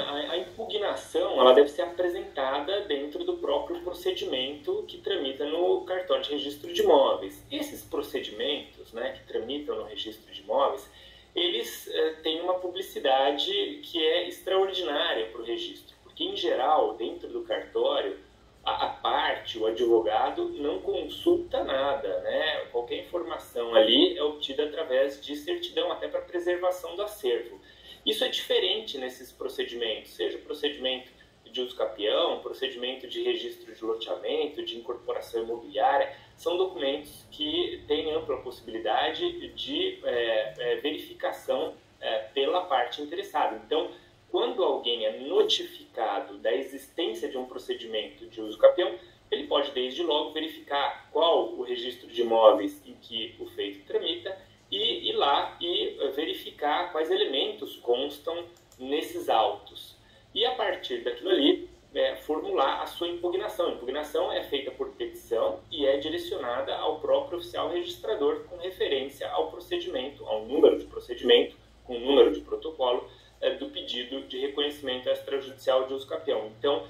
S2: impugnação ela deve ser apresentada dentro do próprio procedimento que tramita no cartório de registro de imóveis. Esses procedimentos, né, que tramitam no registro de imóveis, eles têm uma publicidade que é extraordinária para o registro, porque, em geral, dentro do cartório, a parte, o advogado, não consulta nada, né? Qualquer informação ali é obtida através de certidão, até para preservação do acervo. Isso é diferente nesses procedimentos, seja o procedimento de uso capião, procedimento de registro de loteamento, de incorporação imobiliária, são documentos que têm ampla possibilidade de verificação pela parte interessada. Então, quando alguém é notificado da existência de um procedimento de uso capião, ele pode desde logo verificar qual o registro de imóveis em que o feito tramita e ir lá e verificar quais elementos constam nesses autos. E a partir daquilo ali, formular a sua impugnação. A impugnação é feita por petição e é direcionada ao próprio oficial registrador com referência ao procedimento, ao número de procedimento, com o número de protocolo do pedido de reconhecimento extrajudicial de uso capião. Então,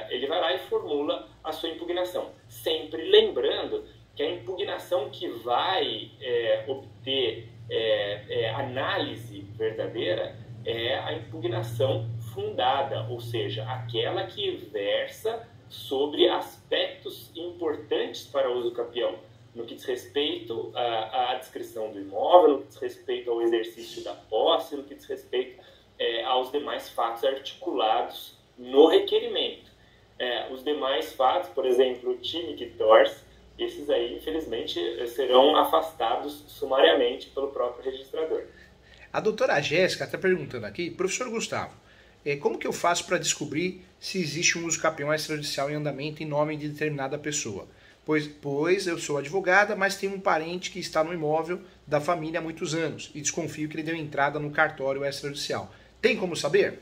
S2: ele vai lá e formula a sua impugnação. Sempre lembrando que a impugnação que vai obter análise verdadeira é a impugnação fundada, ou seja, aquela que versa sobre aspectos importantes para o uso capião, no que diz respeito à descrição do imóvel, no que diz respeito ao exercício da posse, no que diz respeito aos demais fatos articulados no requerimento. Os demais fatos, por exemplo, o time que torce, esses aí, infelizmente, serão afastados sumariamente pelo próprio registrador.
S1: A doutora Jéssica está perguntando aqui, professor Gustavo, como que eu faço para descobrir se existe um uso capião extrajudicial em andamento em nome de determinada pessoa? Pois eu sou advogada, mas tenho um parente que está no imóvel da família há muitos anos e desconfio que ele deu entrada no cartório extrajudicial. Tem como saber?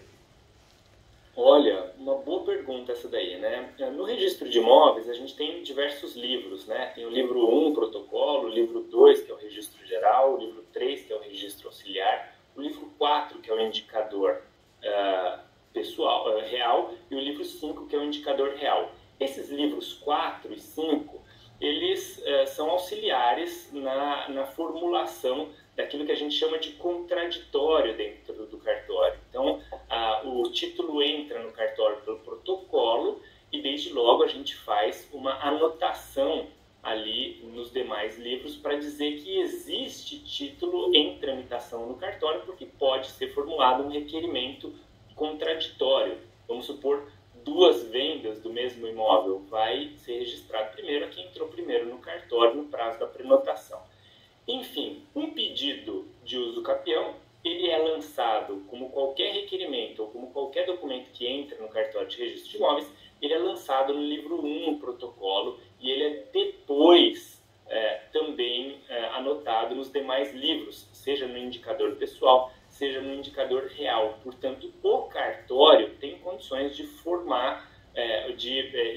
S2: Olha, uma boa pergunta essa daí, né? No registro de imóveis, a gente tem diversos livros, né? Tem o livro 1, protocolo, o livro 2, que é o registro geral, o livro 3, que é o registro auxiliar, o livro 4, que é o indicador pessoal, real, e o livro 5, que é o indicador real. Esses livros 4 e 5, eles são auxiliares na formulação daquilo que a gente chama de contraditório dentro do cartório. Então, o título entra no cartório pelo protocolo e, desde logo, a gente faz uma anotação ali nos demais livros para dizer que existe título em tramitação no cartório, porque pode ser formulado um requerimento contraditório. Vamos supor, 2 vendas do mesmo imóvel. Vai ser registrado primeiro a quem entrou primeiro no cartório no prazo da prenotação. Enfim, um pedido de uso capião, ele é lançado como qualquer requerimento ou como qualquer documento que entra no cartório de registro de imóveis, ele é lançado no livro 1, protocolo, e ele é depois também anotado nos demais livros, seja no indicador pessoal, seja no indicador real. Portanto, o cartório tem condições de formar,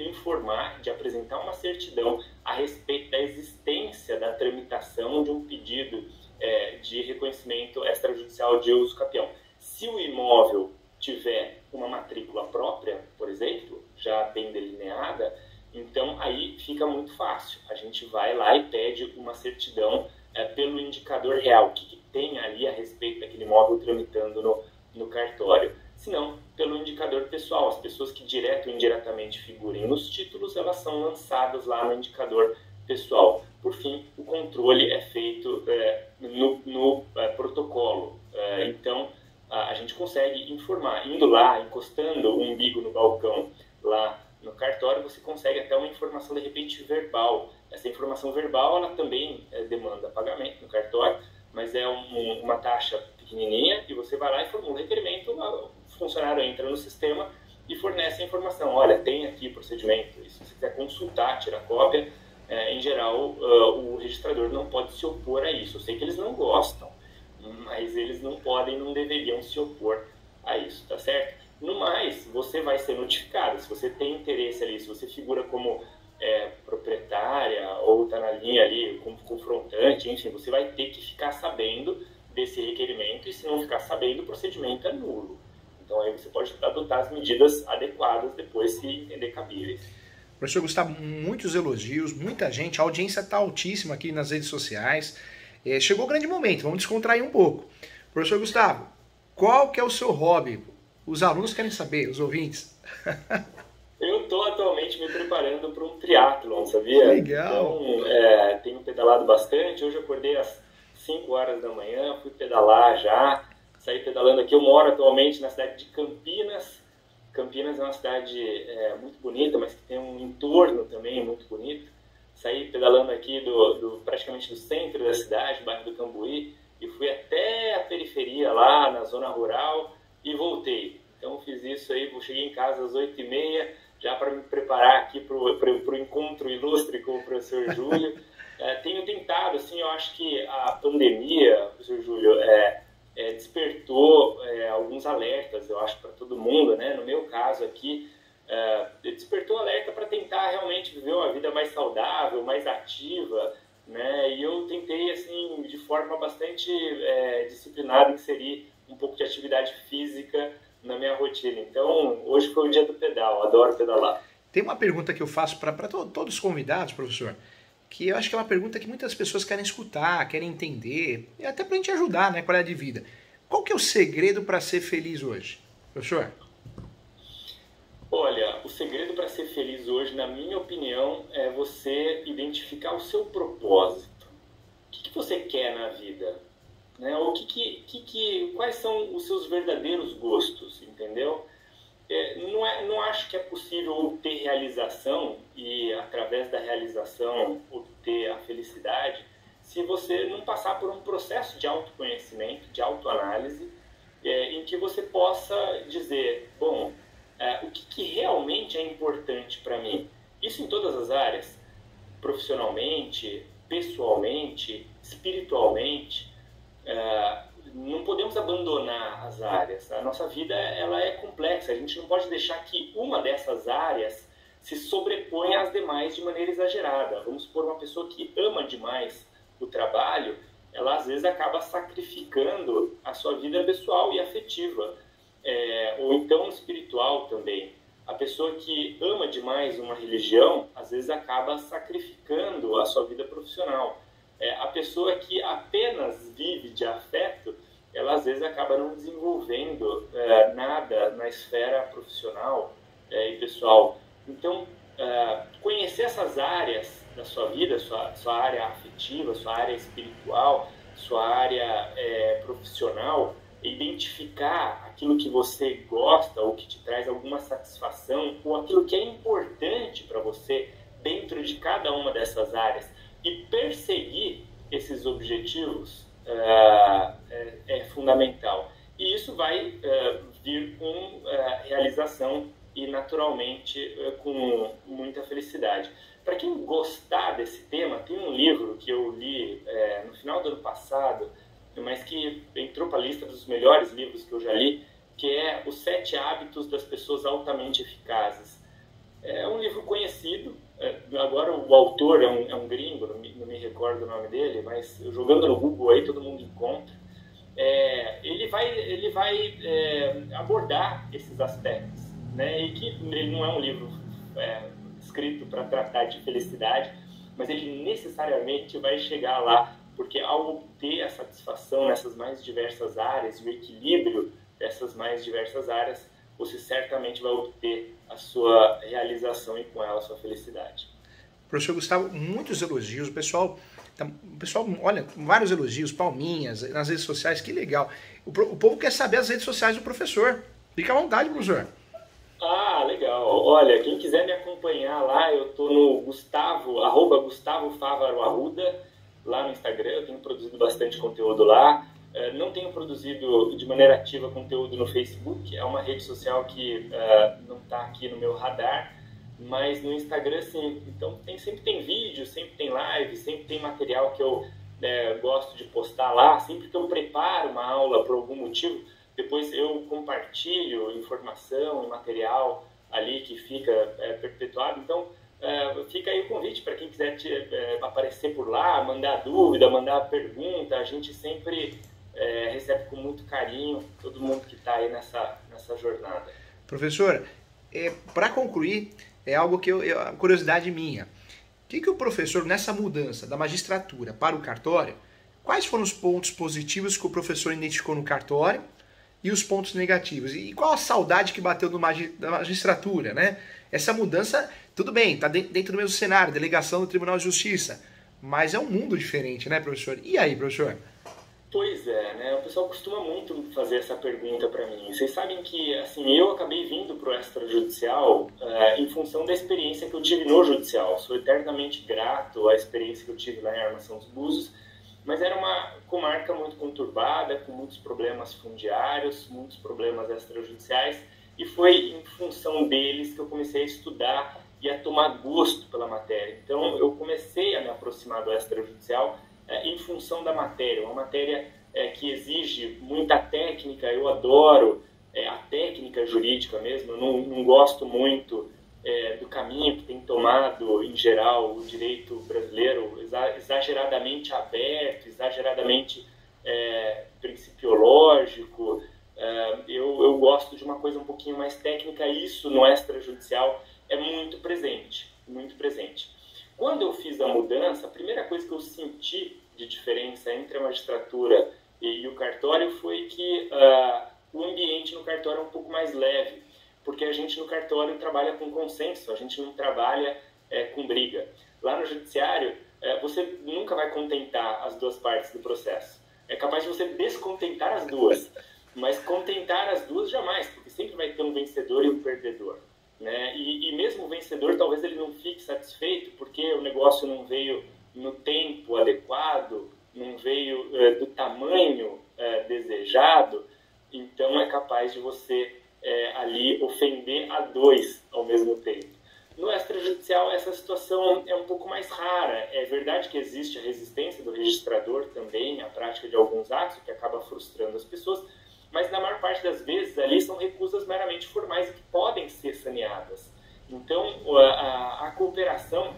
S2: informar, de apresentar uma certidão a respeito da existência da tramitação de um pedido de reconhecimento extrajudicial de uso capião. Se o imóvel tiver uma matrícula própria, por exemplo, já bem delineada, então aí fica muito fácil. A gente vai lá e pede uma certidão pelo indicador real, o que tem ali a respeito daquele imóvel tramitando no cartório. Se não, pelo indicador pessoal. As pessoas que direto ou indiretamente figurem nos títulos, elas são lançadas lá no indicador pessoal. Por fim, o controle é feito no protocolo. Então, a gente consegue informar. Indo lá, encostando o umbigo no balcão lá no cartório, você consegue até uma informação, de repente, verbal. Essa informação verbal, ela também demanda pagamento no cartório, mas é uma taxa pequenininha, e você vai lá e formula o requerimento, o funcionário entra no sistema e fornece a informação. Olha, tem aqui o procedimento, e se você quiser consultar, tirar cópia, em geral, o registrador não pode se opor a isso. Eu sei que eles não gostam, mas eles não podem, não deveriam se opor a isso, tá certo? No mais, você vai ser notificado. Se você tem interesse ali, se você figura como proprietária ou está na linha ali como confrontante, enfim, você vai ter que ficar sabendo desse requerimento, e se não ficar sabendo, o procedimento é nulo. Então aí você pode adotar as medidas adequadas depois se entender cabíveis.
S1: Professor Gustavo, muitos elogios, muita gente, a audiência está altíssima aqui nas redes sociais. Chegou o grande momento, vamos descontrair um pouco. Professor Gustavo, qual que é o seu hobby? Os alunos querem saber, os ouvintes.
S2: Eu estou atualmente me preparando para um triatlon, sabia?
S1: Legal.
S2: Então, tenho pedalado bastante. Hoje eu acordei às 5 horas da manhã, fui pedalar já, saí pedalando aqui. Eu moro atualmente na cidade de Campinas. Campinas é uma cidade muito bonita, mas que tem um entorno também muito bonito. Saí pedalando aqui praticamente do centro da cidade, bairro do Cambuí, e fui até a periferia lá, na zona rural, e voltei. Então fiz isso aí, cheguei em casa às 8h30, já para me preparar aqui para o encontro ilustre com o professor Júlio. Tenho tentado, assim, eu acho que a pandemia, professor Júlio, despertou alguns alertas, eu acho, para todo mundo, né? No meu caso aqui, despertou alerta para tentar realmente viver uma vida mais saudável, mais ativa, né? E eu tentei, assim, de forma bastante disciplinada, inserir um pouco de atividade física na minha rotina. Então, hoje foi o dia do pedal, adoro pedalar.
S1: Tem uma pergunta que eu faço para todos os convidados, professor, que eu acho que é uma pergunta que muitas pessoas querem escutar, querem entender, e até para a gente ajudar, né, qualidade de vida. Qual que é o segredo para ser feliz hoje, professor?
S2: Olha, o segredo para ser feliz hoje, na minha opinião, é você identificar o seu propósito. O que você quer na vida? Né? Ou quais são os seus verdadeiros gostos, entendeu? Não acho que é possível obter realização e, através da realização, obter a felicidade se você não passar por um processo de autoconhecimento, de autoanálise, em que você possa dizer, bom, o que realmente é importante para mim? Isso em todas as áreas, profissionalmente, pessoalmente, espiritualmente. Não podemos abandonar as áreas. A nossa vida ela é complexa. A gente não pode deixar que uma dessas áreas se sobreponha às demais de maneira exagerada. Vamos supor, uma pessoa que ama demais o trabalho, ela às vezes acaba sacrificando a sua vida pessoal e afetiva, ou então espiritual também. A pessoa que ama demais uma religião, às vezes acaba sacrificando a sua vida profissional. A pessoa que apenas vive de afeto, ela às vezes acaba não desenvolvendo nada na esfera profissional e pessoal. Então, conhecer essas áreas da sua vida, sua área afetiva, sua área espiritual, sua área profissional, identificar aquilo que você gosta ou que te traz alguma satisfação ou aquilo que é importante para você dentro de cada uma dessas áreas e perseguir esses objetivos é fundamental. E isso vai vir com realização e, naturalmente, com muita felicidade. Para quem gostar desse tema, tem um livro que eu li no final do ano passado, mas que entrou para a lista dos melhores livros que eu já li, que é Os 7 Hábitos das Pessoas Altamente Eficazes. É um livro conhecido, agora o autor é um gringo, não me recordo o nome dele, mas jogando no Google aí todo mundo encontra. Ele vai abordar esses aspectos, né? E que ele não é um livro escrito para tratar de felicidade, mas ele necessariamente vai chegar lá, porque ao obter a satisfação nessas mais diversas áreas, o equilíbrio dessas mais diversas áreas, você certamente vai obter a sua realização e com ela a sua felicidade.
S1: Professor Gustavo, muitos elogios. O pessoal, olha, vários elogios, palminhas nas redes sociais, que legal. O povo quer saber as redes sociais do professor. Fica à vontade, professor.
S2: Ah, legal. Olha, quem quiser me acompanhar lá, eu tô no @Gustavo Fávaro Arruda, lá no Instagram. Eu tenho produzido bastante conteúdo lá. Não tenho produzido de maneira ativa conteúdo no Facebook, é uma rede social que não está aqui no meu radar, mas no Instagram sim. Então sempre tem vídeo, sempre tem live, sempre tem material que eu gosto de postar lá. Sempre que eu preparo uma aula por algum motivo, depois eu compartilho informação e material ali que fica perpetuado. Então fica aí o convite para quem quiser aparecer por lá, mandar dúvida, mandar pergunta. A gente sempre recebe com muito carinho todo mundo que está aí nessa nessa jornada.
S1: Professor, para concluir, é algo que curiosidade minha. O que o professor, nessa mudança da magistratura para o cartório, quais foram os pontos positivos que o professor identificou no cartório e os pontos negativos? E qual a saudade que bateu da magistratura, né? Essa mudança, tudo bem, está dentro do mesmo cenário, delegação do Tribunal de Justiça, mas é um mundo diferente, né, professor? E aí, professor?
S2: Pois é, né? O pessoal costuma muito fazer essa pergunta para mim. Vocês sabem que, assim, eu acabei vindo para o extrajudicial em função da experiência que eu tive no judicial. Sou eternamente grato à experiência que eu tive lá em Armação dos Búzios, mas era uma comarca muito conturbada, com muitos problemas fundiários, muitos problemas extrajudiciais, e foi em função deles que eu comecei a estudar e a tomar gosto pela matéria. Então, eu comecei a me aproximar do extrajudicial em função da matéria, uma matéria que exige muita técnica. Eu adoro a técnica jurídica mesmo, eu não gosto muito do caminho que tem tomado, em geral, o direito brasileiro, exageradamente aberto, exageradamente principiológico. Eu gosto de uma coisa um pouquinho mais técnica, e isso no extrajudicial é muito presente, muito presente. Quando eu fiz a mudança, a primeira coisa que eu senti de diferença entre a magistratura e o cartório foi que o ambiente no cartório é um pouco mais leve, porque a gente no cartório trabalha com consenso, a gente não trabalha com briga. Lá no judiciário, você nunca vai contentar as duas partes do processo. É capaz de você descontentar as duas, mas contentar as duas jamais, porque sempre vai ter um vencedor e um perdedor, né? E mesmo o vencedor, talvez ele não fique satisfeito, porque o negócio não veio no tempo adequado, não veio do tamanho desejado, então é capaz de você ali ofender a dois ao mesmo tempo. No extrajudicial, essa situação é um pouco mais rara. É verdade que existe a resistência do registrador também, a prática de alguns atos, que acaba frustrando as pessoas, mas na maior parte das vezes ali são recusas meramente formais que podem ser saneadas. Então, a cooperação,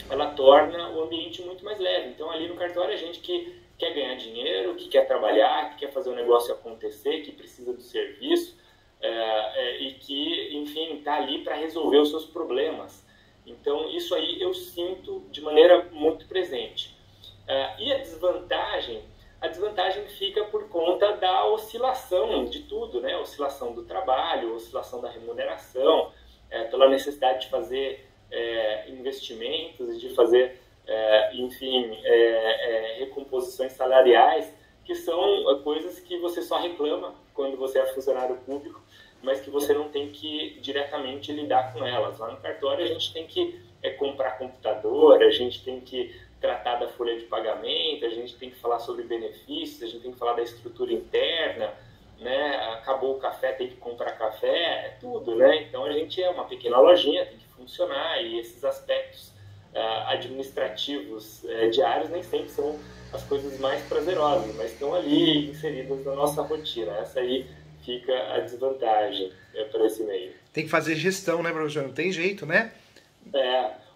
S2: ela torna o ambiente muito mais leve. Então, ali no cartório, a gente que quer ganhar dinheiro, que quer trabalhar, que quer fazer o negócio acontecer, que precisa do serviço, e que, enfim, está ali para resolver os seus problemas. Então, isso aí eu sinto de maneira muito presente. E a desvantagem fica por conta da oscilação de tudo, né? Oscilação do trabalho, oscilação da remuneração, pela necessidade de fazer investimentos e de fazer, recomposições salariais, que são coisas que você só reclama quando você é funcionário público, mas que você não tem que diretamente lidar com elas. Lá no cartório a gente tem que comprar computador, a gente tem que tratar da folha de pagamento, a gente tem que falar sobre benefícios, a gente tem que falar da estrutura interna, né? Acabou o café, tem que comprar café, é tudo, né? Então a gente é uma pequena lojinha, tem que funcionar, e esses aspectos administrativos diários nem sempre são as coisas mais prazerosas, mas estão ali inseridas na nossa rotina. Essa aí fica a desvantagem para esse meio.
S1: Tem que fazer gestão, né, professor? Não tem jeito, né?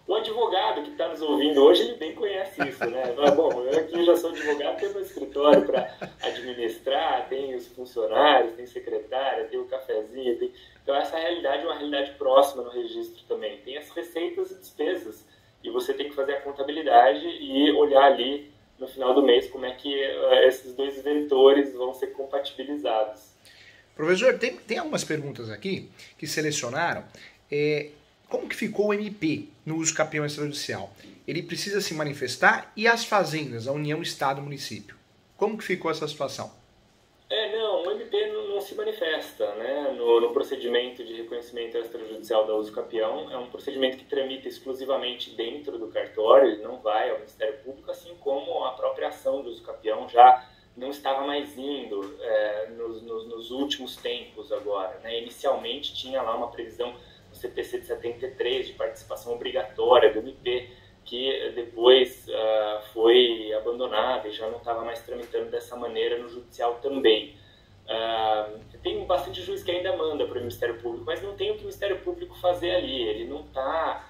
S2: O advogado que está nos ouvindo hoje, ele bem conhece isso, né? Bom, eu aqui já sou advogado, tenho meu escritório para administrar, tem os funcionários, tem secretária, tem o cafezinho, tem... Então essa realidade é uma realidade próxima no registro também. Tem as receitas e despesas, e você tem que fazer a contabilidade e olhar ali no final do mês como é que esses dois vetores vão ser compatibilizados.
S1: Professor, tem algumas perguntas aqui que selecionaram. Como que ficou o MP no uso capião extrajudicial? Ele precisa se manifestar? E as fazendas, a União, Estado, Município? Como que ficou essa situação?
S2: Não, o MP não se manifesta, né, no procedimento de reconhecimento extrajudicial da uso capião. É um procedimento que tramita exclusivamente dentro do cartório, ele não vai ao Ministério Público, assim como a própria ação do uso capião já não estava mais indo nos últimos tempos agora, né? Inicialmente tinha lá uma previsão no CPC de 73 de participação obrigatória do MP, que depois foi abandonada e já não estava mais tramitando dessa maneira no judicial também. Tem bastante juiz que ainda manda para o Ministério Público, mas não tem o que o Ministério Público fazer ali. Ele não está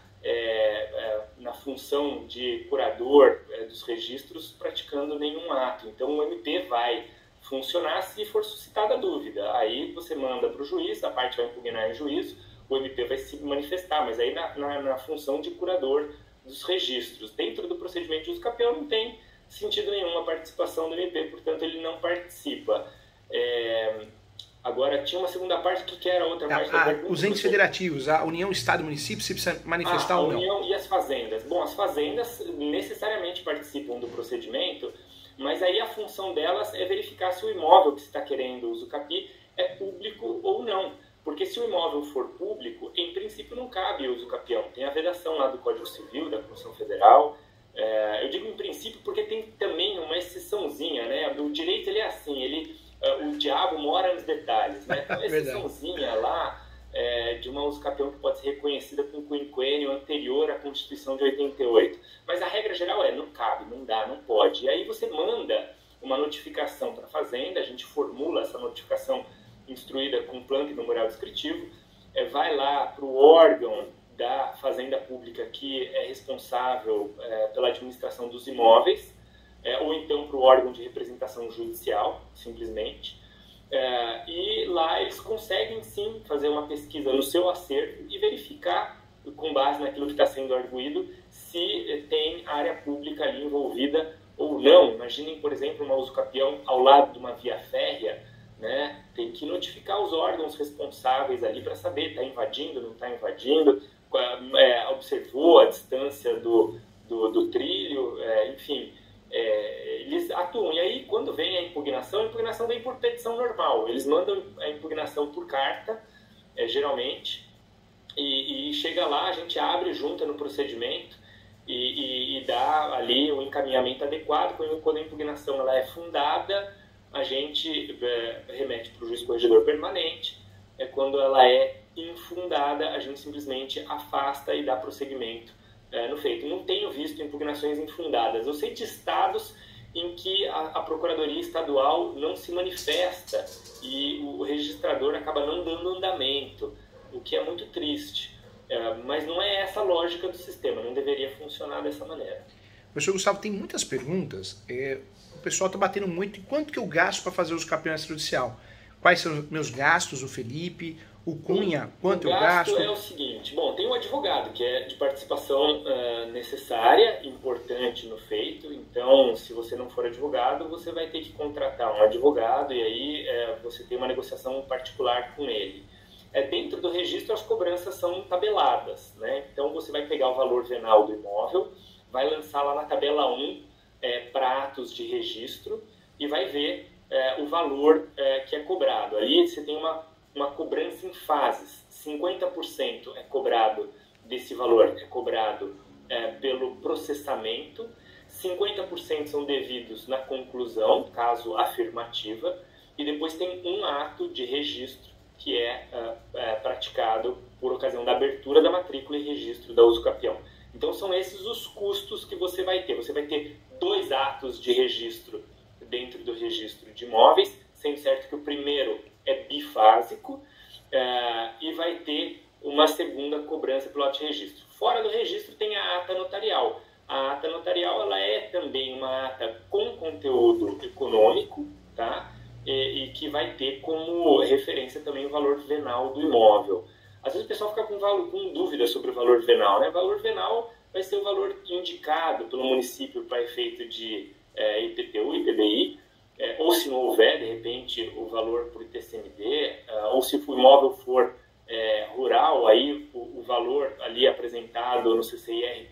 S2: na função de curador dos registros praticando nenhum ato. Então o MP vai funcionar se for suscitada a dúvida. Aí você manda para o juiz, a parte vai impugnar em juízo, o MP vai se manifestar, mas aí na função de curador dos registros. Dentro do procedimento de uso capião não tem sentido nenhum a participação do MP, portanto ele não participa. Agora, tinha uma segunda parte que era a outra parte da pergunta.
S1: Os entes federativos, a União, Estado e Município, se precisa manifestar ou não?
S2: A União e as fazendas. Bom, as fazendas necessariamente participam do procedimento, mas aí a função delas é verificar se o imóvel que se está querendo uso capi é público ou não. Porque se o imóvel for público, em princípio não cabe uso capião. Tem a vedação lá do Código Civil, da Constituição Federal. Eu digo em princípio porque tem também uma exceçãozinha, né? O direito ele é assim, o diabo mora nos detalhes, né? Então, a exceçãozinha lá de uma uso capião que pode ser reconhecida com quinquênio anterior à Constituição de 88. Mas a regra geral não cabe, não dá, não pode. E aí você manda uma notificação para a Fazenda, a gente formula essa notificação instruída com planta e memorial descritivo, vai lá para o órgão da Fazenda Pública que é responsável pela administração dos imóveis, ou então para o órgão de representação judicial, simplesmente. E lá eles conseguem, sim, fazer uma pesquisa no seu acervo e verificar, com base naquilo que está sendo arguído, se tem área pública ali envolvida ou não. Imaginem, por exemplo, uma uso capião ao lado de uma via férrea, né? Tem que notificar os órgãos responsáveis ali para saber, está invadindo, não está invadindo, observou a distância do trilho, enfim. Eles atuam. E aí, quando vem a impugnação vem por petição normal. Eles mandam a impugnação por carta, geralmente, e chega lá, a gente abre, junta no procedimento e dá ali o encaminhamento adequado. Quando a impugnação ela é fundada, a gente remete para o juiz corregedor permanente. Quando ela é infundada, a gente simplesmente afasta e dá prosseguimento no feito. Não tenho visto impugnações infundadas. Eu sei de estados em que a Procuradoria Estadual não se manifesta e o registrador acaba não dando andamento, o que é muito triste. Mas não é essa a lógica do sistema, não deveria funcionar dessa maneira.
S1: Professor Gustavo, tem muitas perguntas. O pessoal está batendo muito em quanto que eu gasto para fazer uso capião extrajudicial. Quais são os meus gastos, o Felipe, o Cunha, quanto eu gasto?
S2: O gasto é o seguinte, bom, tem um advogado que é de participação necessária, importante no feito, então se você não for advogado, você vai ter que contratar um advogado e aí você tem uma negociação particular com ele. Dentro do registro as cobranças são tabeladas, né? Então você vai pegar o valor venal do imóvel, vai lançar lá na tabela 1 para atos de registro e vai ver o valor que é cobrado. Ali você tem uma cobrança em fases. 50% é cobrado desse valor, é cobrado pelo processamento, 50% são devidos na conclusão, caso afirmativa, e depois tem um ato de registro que é praticado por ocasião da abertura da matrícula e registro da uso capião. Então são esses os custos que você vai ter. Você vai ter 2 atos de registro dentro do registro de imóveis, sendo certo que o primeiro é bifásico, e vai ter uma segunda cobrança pelo ato de registro. Fora do registro tem a ata notarial. A ata notarial ela é também uma ata com conteúdo econômico, tá? E que vai ter como referência também o valor venal do imóvel. Às vezes o pessoal fica com dúvida sobre o valor venal, né? O valor venal vai ser o valor indicado pelo município para efeito de IPTU, IPBI, ou se não houver, de repente, o valor por ITCMD, ou se o imóvel for rural, aí o valor ali apresentado no CCIR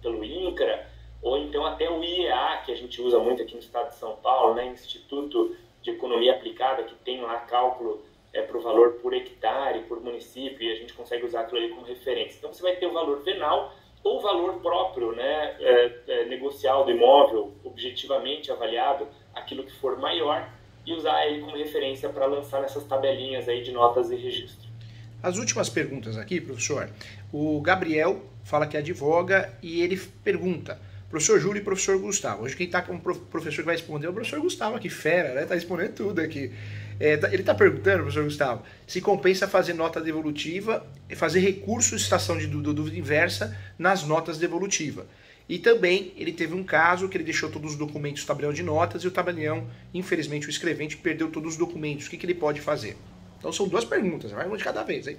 S2: pelo INCRA, ou então até o IEA, que a gente usa muito aqui no estado de São Paulo, né? Instituto de Economia Aplicada, que tem lá cálculo para o valor por hectare, por município, e a gente consegue usar aquilo aí como referência. Então você vai ter o valor venal ou o valor próprio, né, negocial do imóvel, objetivamente avaliado, aquilo que for maior, e usar ele como referência para lançar nessas tabelinhas aí de notas e registro.
S1: As últimas perguntas aqui, professor. O Gabriel fala que advoga e ele pergunta: professor Júlio e professor Gustavo. Hoje quem está com o professor que vai responder é o professor Gustavo, que fera, né? Está respondendo tudo aqui. Ele está perguntando, professor Gustavo, se compensa fazer nota devolutiva e fazer recurso de citação de dúvida inversa nas notas devolutivas. E também ele teve um caso que ele deixou todos os documentos no tabelião de notas e o tabelião, infelizmente o escrevente, perdeu todos os documentos. O que ele pode fazer? Então são 2 perguntas, vai uma de cada vez, hein?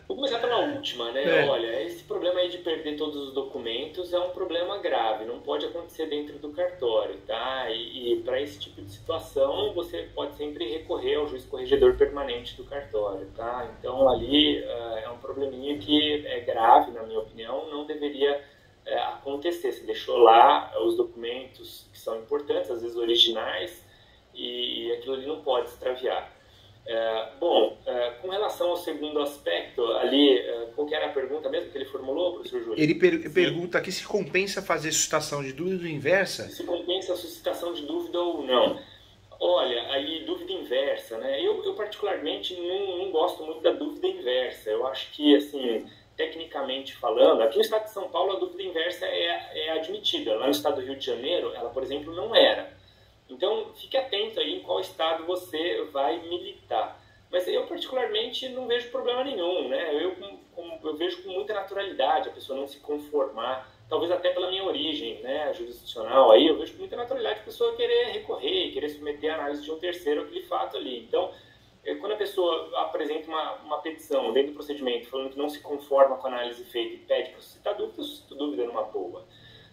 S2: Vou começar pela última, né? Olha, esse problema aí de perder todos os documentos é um problema grave, não pode acontecer dentro do cartório, tá? E para esse tipo de situação, você pode sempre recorrer ao juiz corregedor permanente do cartório, tá? Então ali é um probleminha que é grave, na minha opinião, não deveria acontecer. Você deixou lá os documentos que são importantes, às vezes originais, e aquilo ali não pode extraviar. Com relação ao segundo aspecto, ali, qual que era a pergunta mesmo que ele formulou, professor Júlio?
S1: Ele pergunta aqui se compensa fazer suscitação de dúvida inversa.
S2: Se compensa a suscitação de dúvida ou não. Olha, aí dúvida inversa, né? Eu particularmente não gosto muito da dúvida inversa. Eu acho que, assim, tecnicamente falando, aqui no estado de São Paulo a dúvida inversa é admitida. Lá no estado do Rio de Janeiro, ela, por exemplo, não era. Então, fique atento aí em qual estado você vai militar. Mas eu, particularmente, não vejo problema nenhum, né? Eu vejo com muita naturalidade a pessoa não se conformar, talvez até pela minha origem, né, jurisdicional, aí eu vejo com muita naturalidade a pessoa querer recorrer, querer submeter a análise de um terceiro aquele fato ali. Então, quando a pessoa apresenta uma petição dentro do procedimento falando que não se conforma com a análise feita e pede para suscitar dúvida, eu suscito dúvida numa boa.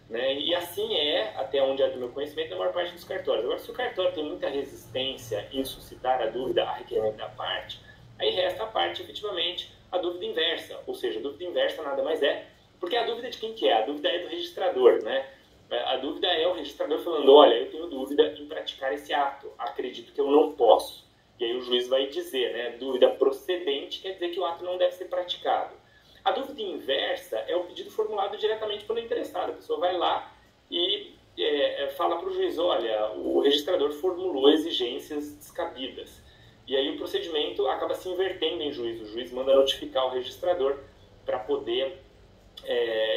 S2: Né? E assim até onde é do meu conhecimento, na maior parte dos cartórios. Agora, se o cartório tem muita resistência em suscitar a dúvida a requerimento da parte, aí resta a parte, efetivamente, a dúvida inversa. Ou seja, a dúvida inversa nada mais é, porque a dúvida de quem que é? A dúvida é do registrador, né? A dúvida é o registrador falando, olha, eu tenho dúvida em praticar esse ato, acredito que eu não posso. E aí o juiz vai dizer, né, dúvida procedente quer dizer que o ato não deve ser praticado. A dúvida inversa é o pedido formulado diretamente pelo interessado. A pessoa vai lá e fala para o juiz, olha, o registrador formulou exigências descabidas. E aí o procedimento acaba se invertendo em juiz. O juiz manda notificar o registrador para poder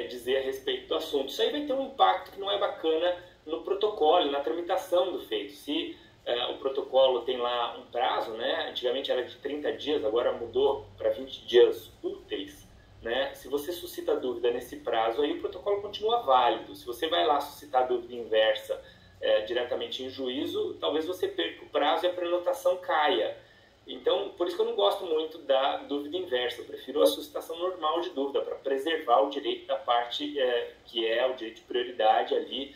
S2: dizer a respeito do assunto. Isso aí vai ter um impacto que não é bacana no protocolo, na tramitação do feito. Se o protocolo tem lá um prazo, né? Antigamente era de 30 dias, agora mudou para 20 dias úteis. Né? Se você suscita dúvida nesse prazo, aí o protocolo continua válido. Se você vai lá suscitar dúvida inversa diretamente em juízo, talvez você perca o prazo e a prenotação caia. Então, por isso que eu não gosto muito da dúvida inversa. Eu prefiro a suscitação normal de dúvida, para preservar o direito da parte que é o direito de prioridade ali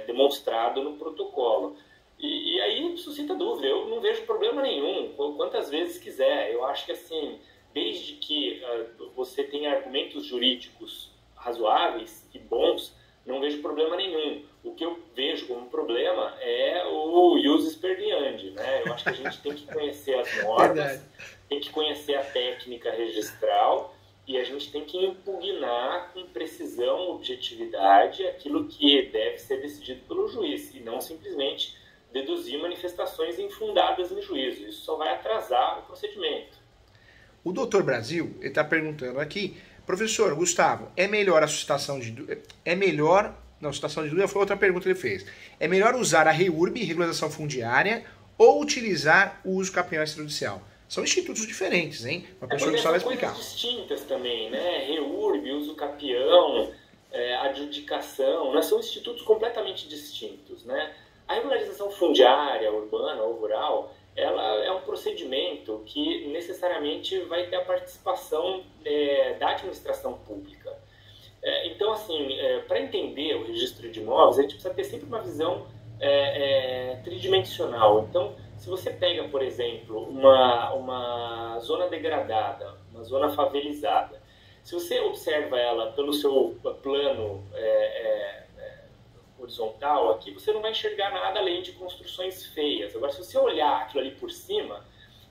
S2: demonstrado no protocolo. E aí suscita dúvida. Eu não vejo problema nenhum, quantas vezes quiser. Eu acho que assim, desde que você tenha argumentos jurídicos razoáveis e bons, não vejo problema nenhum. O que eu vejo como problema é o ius experiendi, né? Eu acho que a gente tem que conhecer as normas, tem que conhecer a técnica registral e a gente tem que impugnar com precisão, objetividade, aquilo que deve ser decidido pelo juiz e não simplesmente deduzir manifestações infundadas no juízo. Isso só vai atrasar o procedimento.
S1: O doutor Brasil, ele está perguntando aqui, professor Gustavo, é melhor a suscitação de dúvida? Não, suscitação de dúvida foi outra pergunta que ele fez. É melhor usar a REURB, regularização fundiária, ou utilizar o uso capião extrajudicial? São institutos diferentes, hein? Uma pessoa que só vai explicar.
S2: São coisas distintas também, né? REURB, uso capião, adjudicação, né? São institutos completamente distintos, né? A regularização fundiária, urbana ou rural, ela é um procedimento que necessariamente vai ter a participação da administração pública. Então, assim, para entender o registro de imóveis, a gente precisa ter sempre uma visão tridimensional. Então, se você pega, por exemplo, uma zona degradada, uma zona favelizada, se você observa ela pelo seu plano horizontal aqui, você não vai enxergar nada além de construções feias. Agora, se você olhar aquilo ali por cima,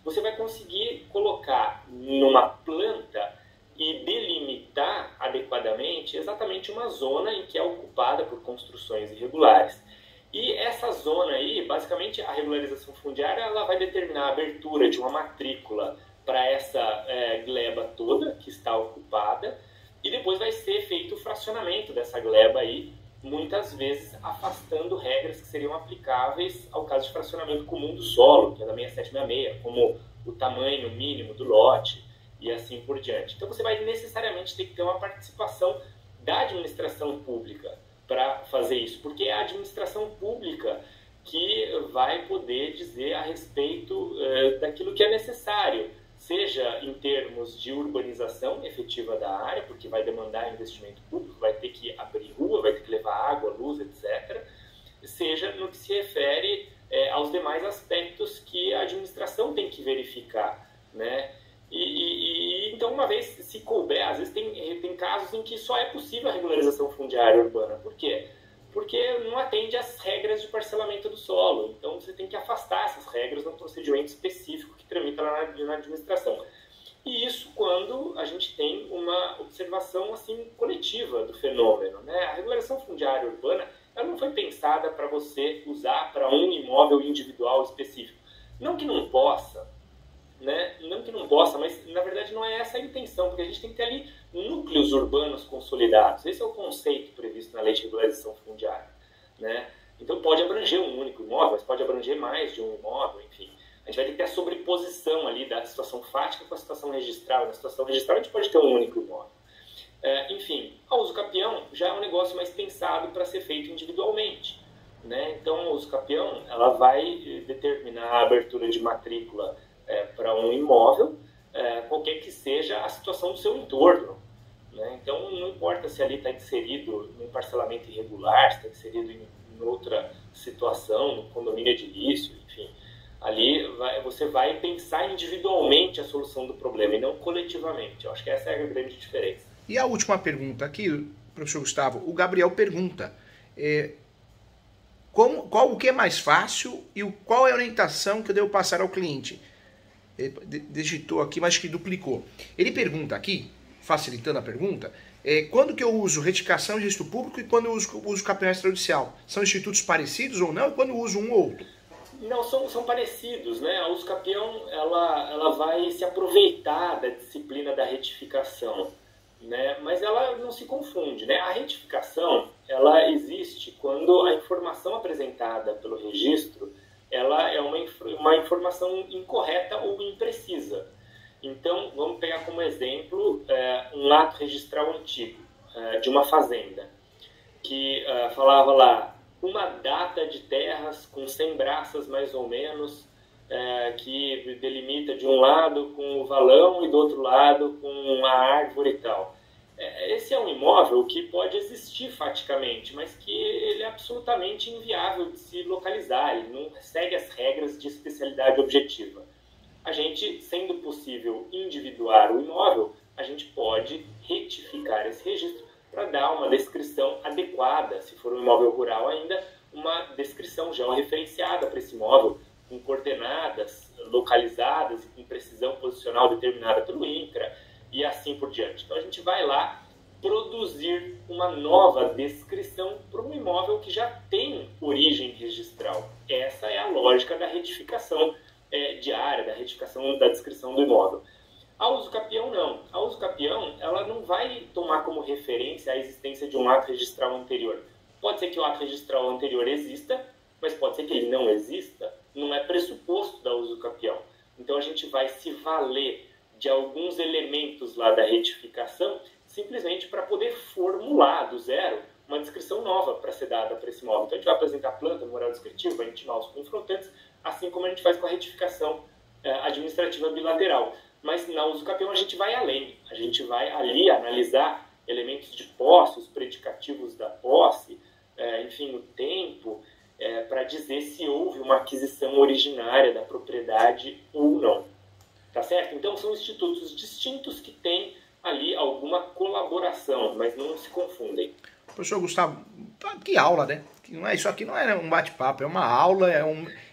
S2: você vai conseguir colocar numa planta e delimitar adequadamente exatamente uma zona em que é ocupada por construções irregulares. E essa zona aí, basicamente, a regularização fundiária, ela vai determinar a abertura de uma matrícula para essa gleba toda que está ocupada, e depois vai ser feito o fracionamento dessa gleba aí, muitas vezes afastando regras que seriam aplicáveis ao caso de fracionamento comum do solo, que é da 6766, como o tamanho mínimo do lote e assim por diante. Então você vai necessariamente ter que ter uma participação da administração pública para fazer isso, porque é a administração pública que vai poder dizer a respeito daquilo que é necessário, seja em termos de urbanização efetiva da área, porque vai demandar investimento público, vai ter que abrir rua, vai ter que levar água, luz, etc., seja no que se refere aos demais aspectos que a administração tem que verificar, né? Então, uma vez se couber, às vezes tem casos em que só é possível a regularização fundiária urbana. Por quê? Porque não atende às regras de parcelamento do solo. Então, você tem que afastar essas regras num procedimento específico que tramita lá na administração. E isso quando a gente tem uma observação assim, coletiva do fenômeno, né? A regularização fundiária urbana ela não foi pensada para você usar para um imóvel individual específico. Não que não possa, né? Não que não possa, mas na verdade não é essa a intenção, porque a gente tem que ter ali núcleos urbanos consolidados. Esse é o conceito previsto na Lei de Regularização Fundiária, né? Então pode abranger um único imóvel, mas pode abranger mais de um imóvel, enfim. A gente vai ter que ter a sobreposição ali da situação fática com a situação registral. Na situação registral a gente pode ter um único imóvel. Enfim, a uso capião já é um negócio mais pensado para ser feito individualmente, né? Então a uso capião ela vai determinar a abertura de matrícula para um imóvel, qualquer que seja a situação do seu entorno, né? Então não importa se ali está inserido num parcelamento irregular, se está inserido em outra situação, no condomínio edilício, enfim. Ali você vai pensar individualmente a solução do problema e não coletivamente. Eu acho que essa é a grande diferença.
S1: E a última pergunta aqui, professor Gustavo, o Gabriel pergunta, o que é mais fácil e qual é a orientação que eu devo passar ao cliente? Ele digitou aqui, mas que duplicou. Ele pergunta aqui, facilitando a pergunta, quando que eu uso retificação de registro público e quando eu uso capião extrajudicial? São institutos parecidos ou não? E quando eu uso um ou outro?
S2: Não, são parecidos, né? A uso capião ela vai se aproveitar da disciplina da retificação, né? Mas ela não se confunde, né? A retificação ela existe quando a informação apresentada pelo registro ela é uma informação incorreta ou imprecisa. Então, vamos pegar como exemplo um ato registral antigo de uma fazenda, que falava lá uma data de terras com 100 braças mais ou menos, que delimita de um lado com o valão e do outro lado com a árvore e tal. Esse é um imóvel que pode existir faticamente, mas que ele é absolutamente inviável de se localizar, ele não segue as regras de especialidade objetiva. A gente, sendo possível individuar o imóvel, a gente pode retificar esse registro para dar uma descrição adequada, se for um imóvel rural ainda, uma descrição georreferenciada para esse imóvel, com coordenadas localizadas e com precisão posicional determinada pelo INCRA, e assim por diante. Então a gente vai lá produzir uma nova descrição para um imóvel que já tem origem registral. Essa é a lógica da retificação diária, da retificação da descrição do imóvel. A uso capião não. A uso capião ela não vai tomar como referência a existência de um ato registral anterior. Pode ser que o ato registral anterior exista, mas pode ser que ele não exista. Não é pressuposto da uso capião. Então a gente vai se valer de alguns elementos lá da retificação, simplesmente para poder formular do zero uma descrição nova para ser dada para esse imóvel. Então a gente vai apresentar a planta, memorial descritivo, vai intimar os confrontantes, assim como a gente faz com a retificação administrativa bilateral. Mas na uso capião a gente vai além, a gente vai ali analisar elementos de posse, os predicativos da posse, enfim, o tempo, para dizer se houve uma aquisição originária da propriedade ou não. Tá certo? Então são institutos distintos que têm ali alguma colaboração, mas não se confundem.
S1: Professor Gustavo, que aula, né? Isso aqui não é um bate-papo, é uma aula,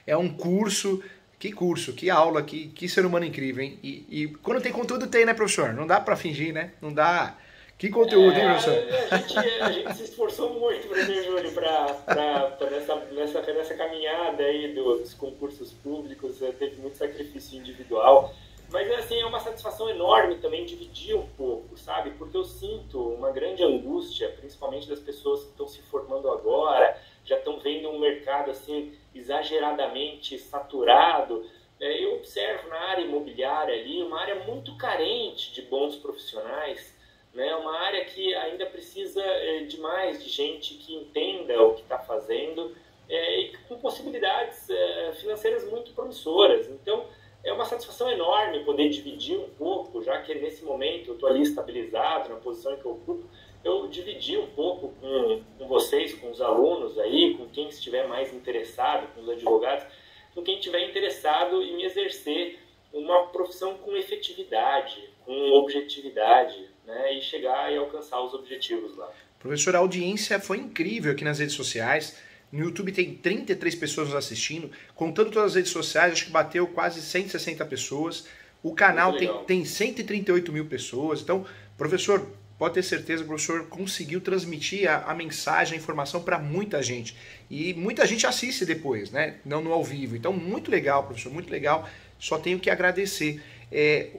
S1: é um curso. Que curso, que aula, que ser humano incrível, hein? E quando tem conteúdo tem, né, professor? Não dá pra fingir, né? Não dá. Que conteúdo, hein, professor?
S2: A gente se esforçou muito, professor Júlio, nessa caminhada aí dos concursos públicos, teve muito sacrifício individual. Mas, assim, é uma satisfação enorme também dividir um pouco, sabe? Porque eu sinto uma grande angústia, principalmente das pessoas que estão se formando agora, já estão vendo um mercado, assim, exageradamente saturado. Eu observo na área imobiliária ali uma área muito carente de bons profissionais, né? É uma área que ainda precisa de gente que entenda o que está fazendo e com possibilidades financeiras muito promissoras. Então, é uma satisfação enorme poder dividir um pouco, já que nesse momento eu estou ali estabilizado na posição que eu ocupo, eu dividi um pouco com vocês, com os alunos aí, com quem estiver mais interessado, com os advogados, com quem estiver interessado em exercer uma profissão com efetividade, com objetividade, né, e chegar e alcançar os objetivos lá.
S1: Professor, a audiência foi incrível aqui nas redes sociais. No YouTube tem 33 pessoas nos assistindo. Contando todas as redes sociais, acho que bateu quase 160 pessoas. O canal tem 138 mil pessoas. Então, professor, pode ter certeza que o professor conseguiu transmitir a mensagem, a informação para muita gente. E muita gente assiste depois, né? Não no ao vivo. Então, muito legal, professor, muito legal. Só tenho que agradecer.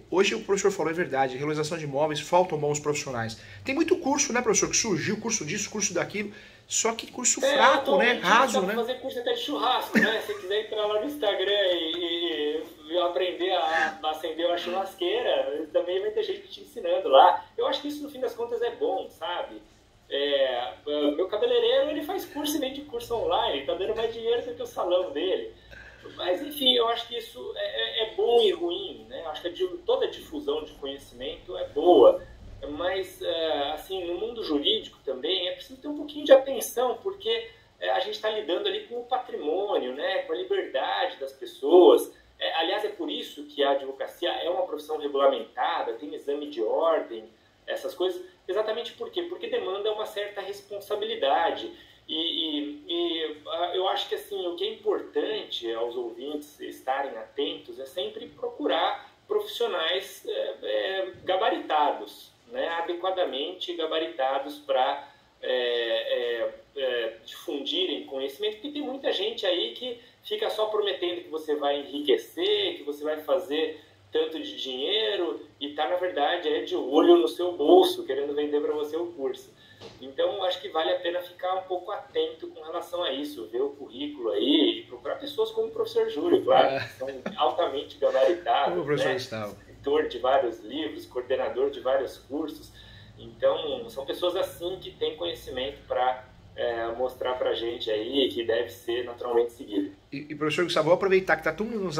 S1: Hoje o professor falou, é verdade, regularização de imóveis, faltam bons profissionais. Tem muito curso, né, professor, que surgiu, curso disso, curso daquilo, só que curso fraco, né, raso, né?
S2: Fazer curso até de churrasco, né? Se quiser entrar lá no Instagram e aprender a acender uma churrasqueira, também vai ter gente te ensinando lá. Eu acho que isso, no fim das contas, é bom, sabe? Meu cabeleireiro, ele faz curso e vende curso online, tá dando mais dinheiro do que o salão dele. Mas, enfim, eu acho que isso é bom e ruim, né? Eu acho que toda difusão de conhecimento é boa, mas, assim, no mundo jurídico também é preciso ter um pouquinho de atenção, porque a gente está lidando ali com o patrimônio, né? Com a liberdade das pessoas. Aliás, é por isso que a advocacia é uma profissão regulamentada, tem exame de ordem, essas coisas. Exatamente por quê? Porque demanda uma certa responsabilidade. E eu acho que assim, o que é importante aos ouvintes estarem atentos é sempre procurar profissionais gabaritados, né, adequadamente gabaritados para difundirem conhecimento, porque tem muita gente aí que fica só prometendo que você vai enriquecer, que você vai fazer tanto de dinheiro e está, na verdade, de olho no seu bolso, querendo vender para você o curso. Então, acho que vale a pena ficar um pouco atento com relação a isso, ver o currículo aí e procurar pessoas como o professor Júlio, claro, que são altamente gabaritados, né? Escritor de vários livros, coordenador de vários cursos. Então, são pessoas assim que têm conhecimento para mostrar para a gente aí que deve ser naturalmente seguido.
S1: E professor Gustavo, vou aproveitar que está todo mundo nos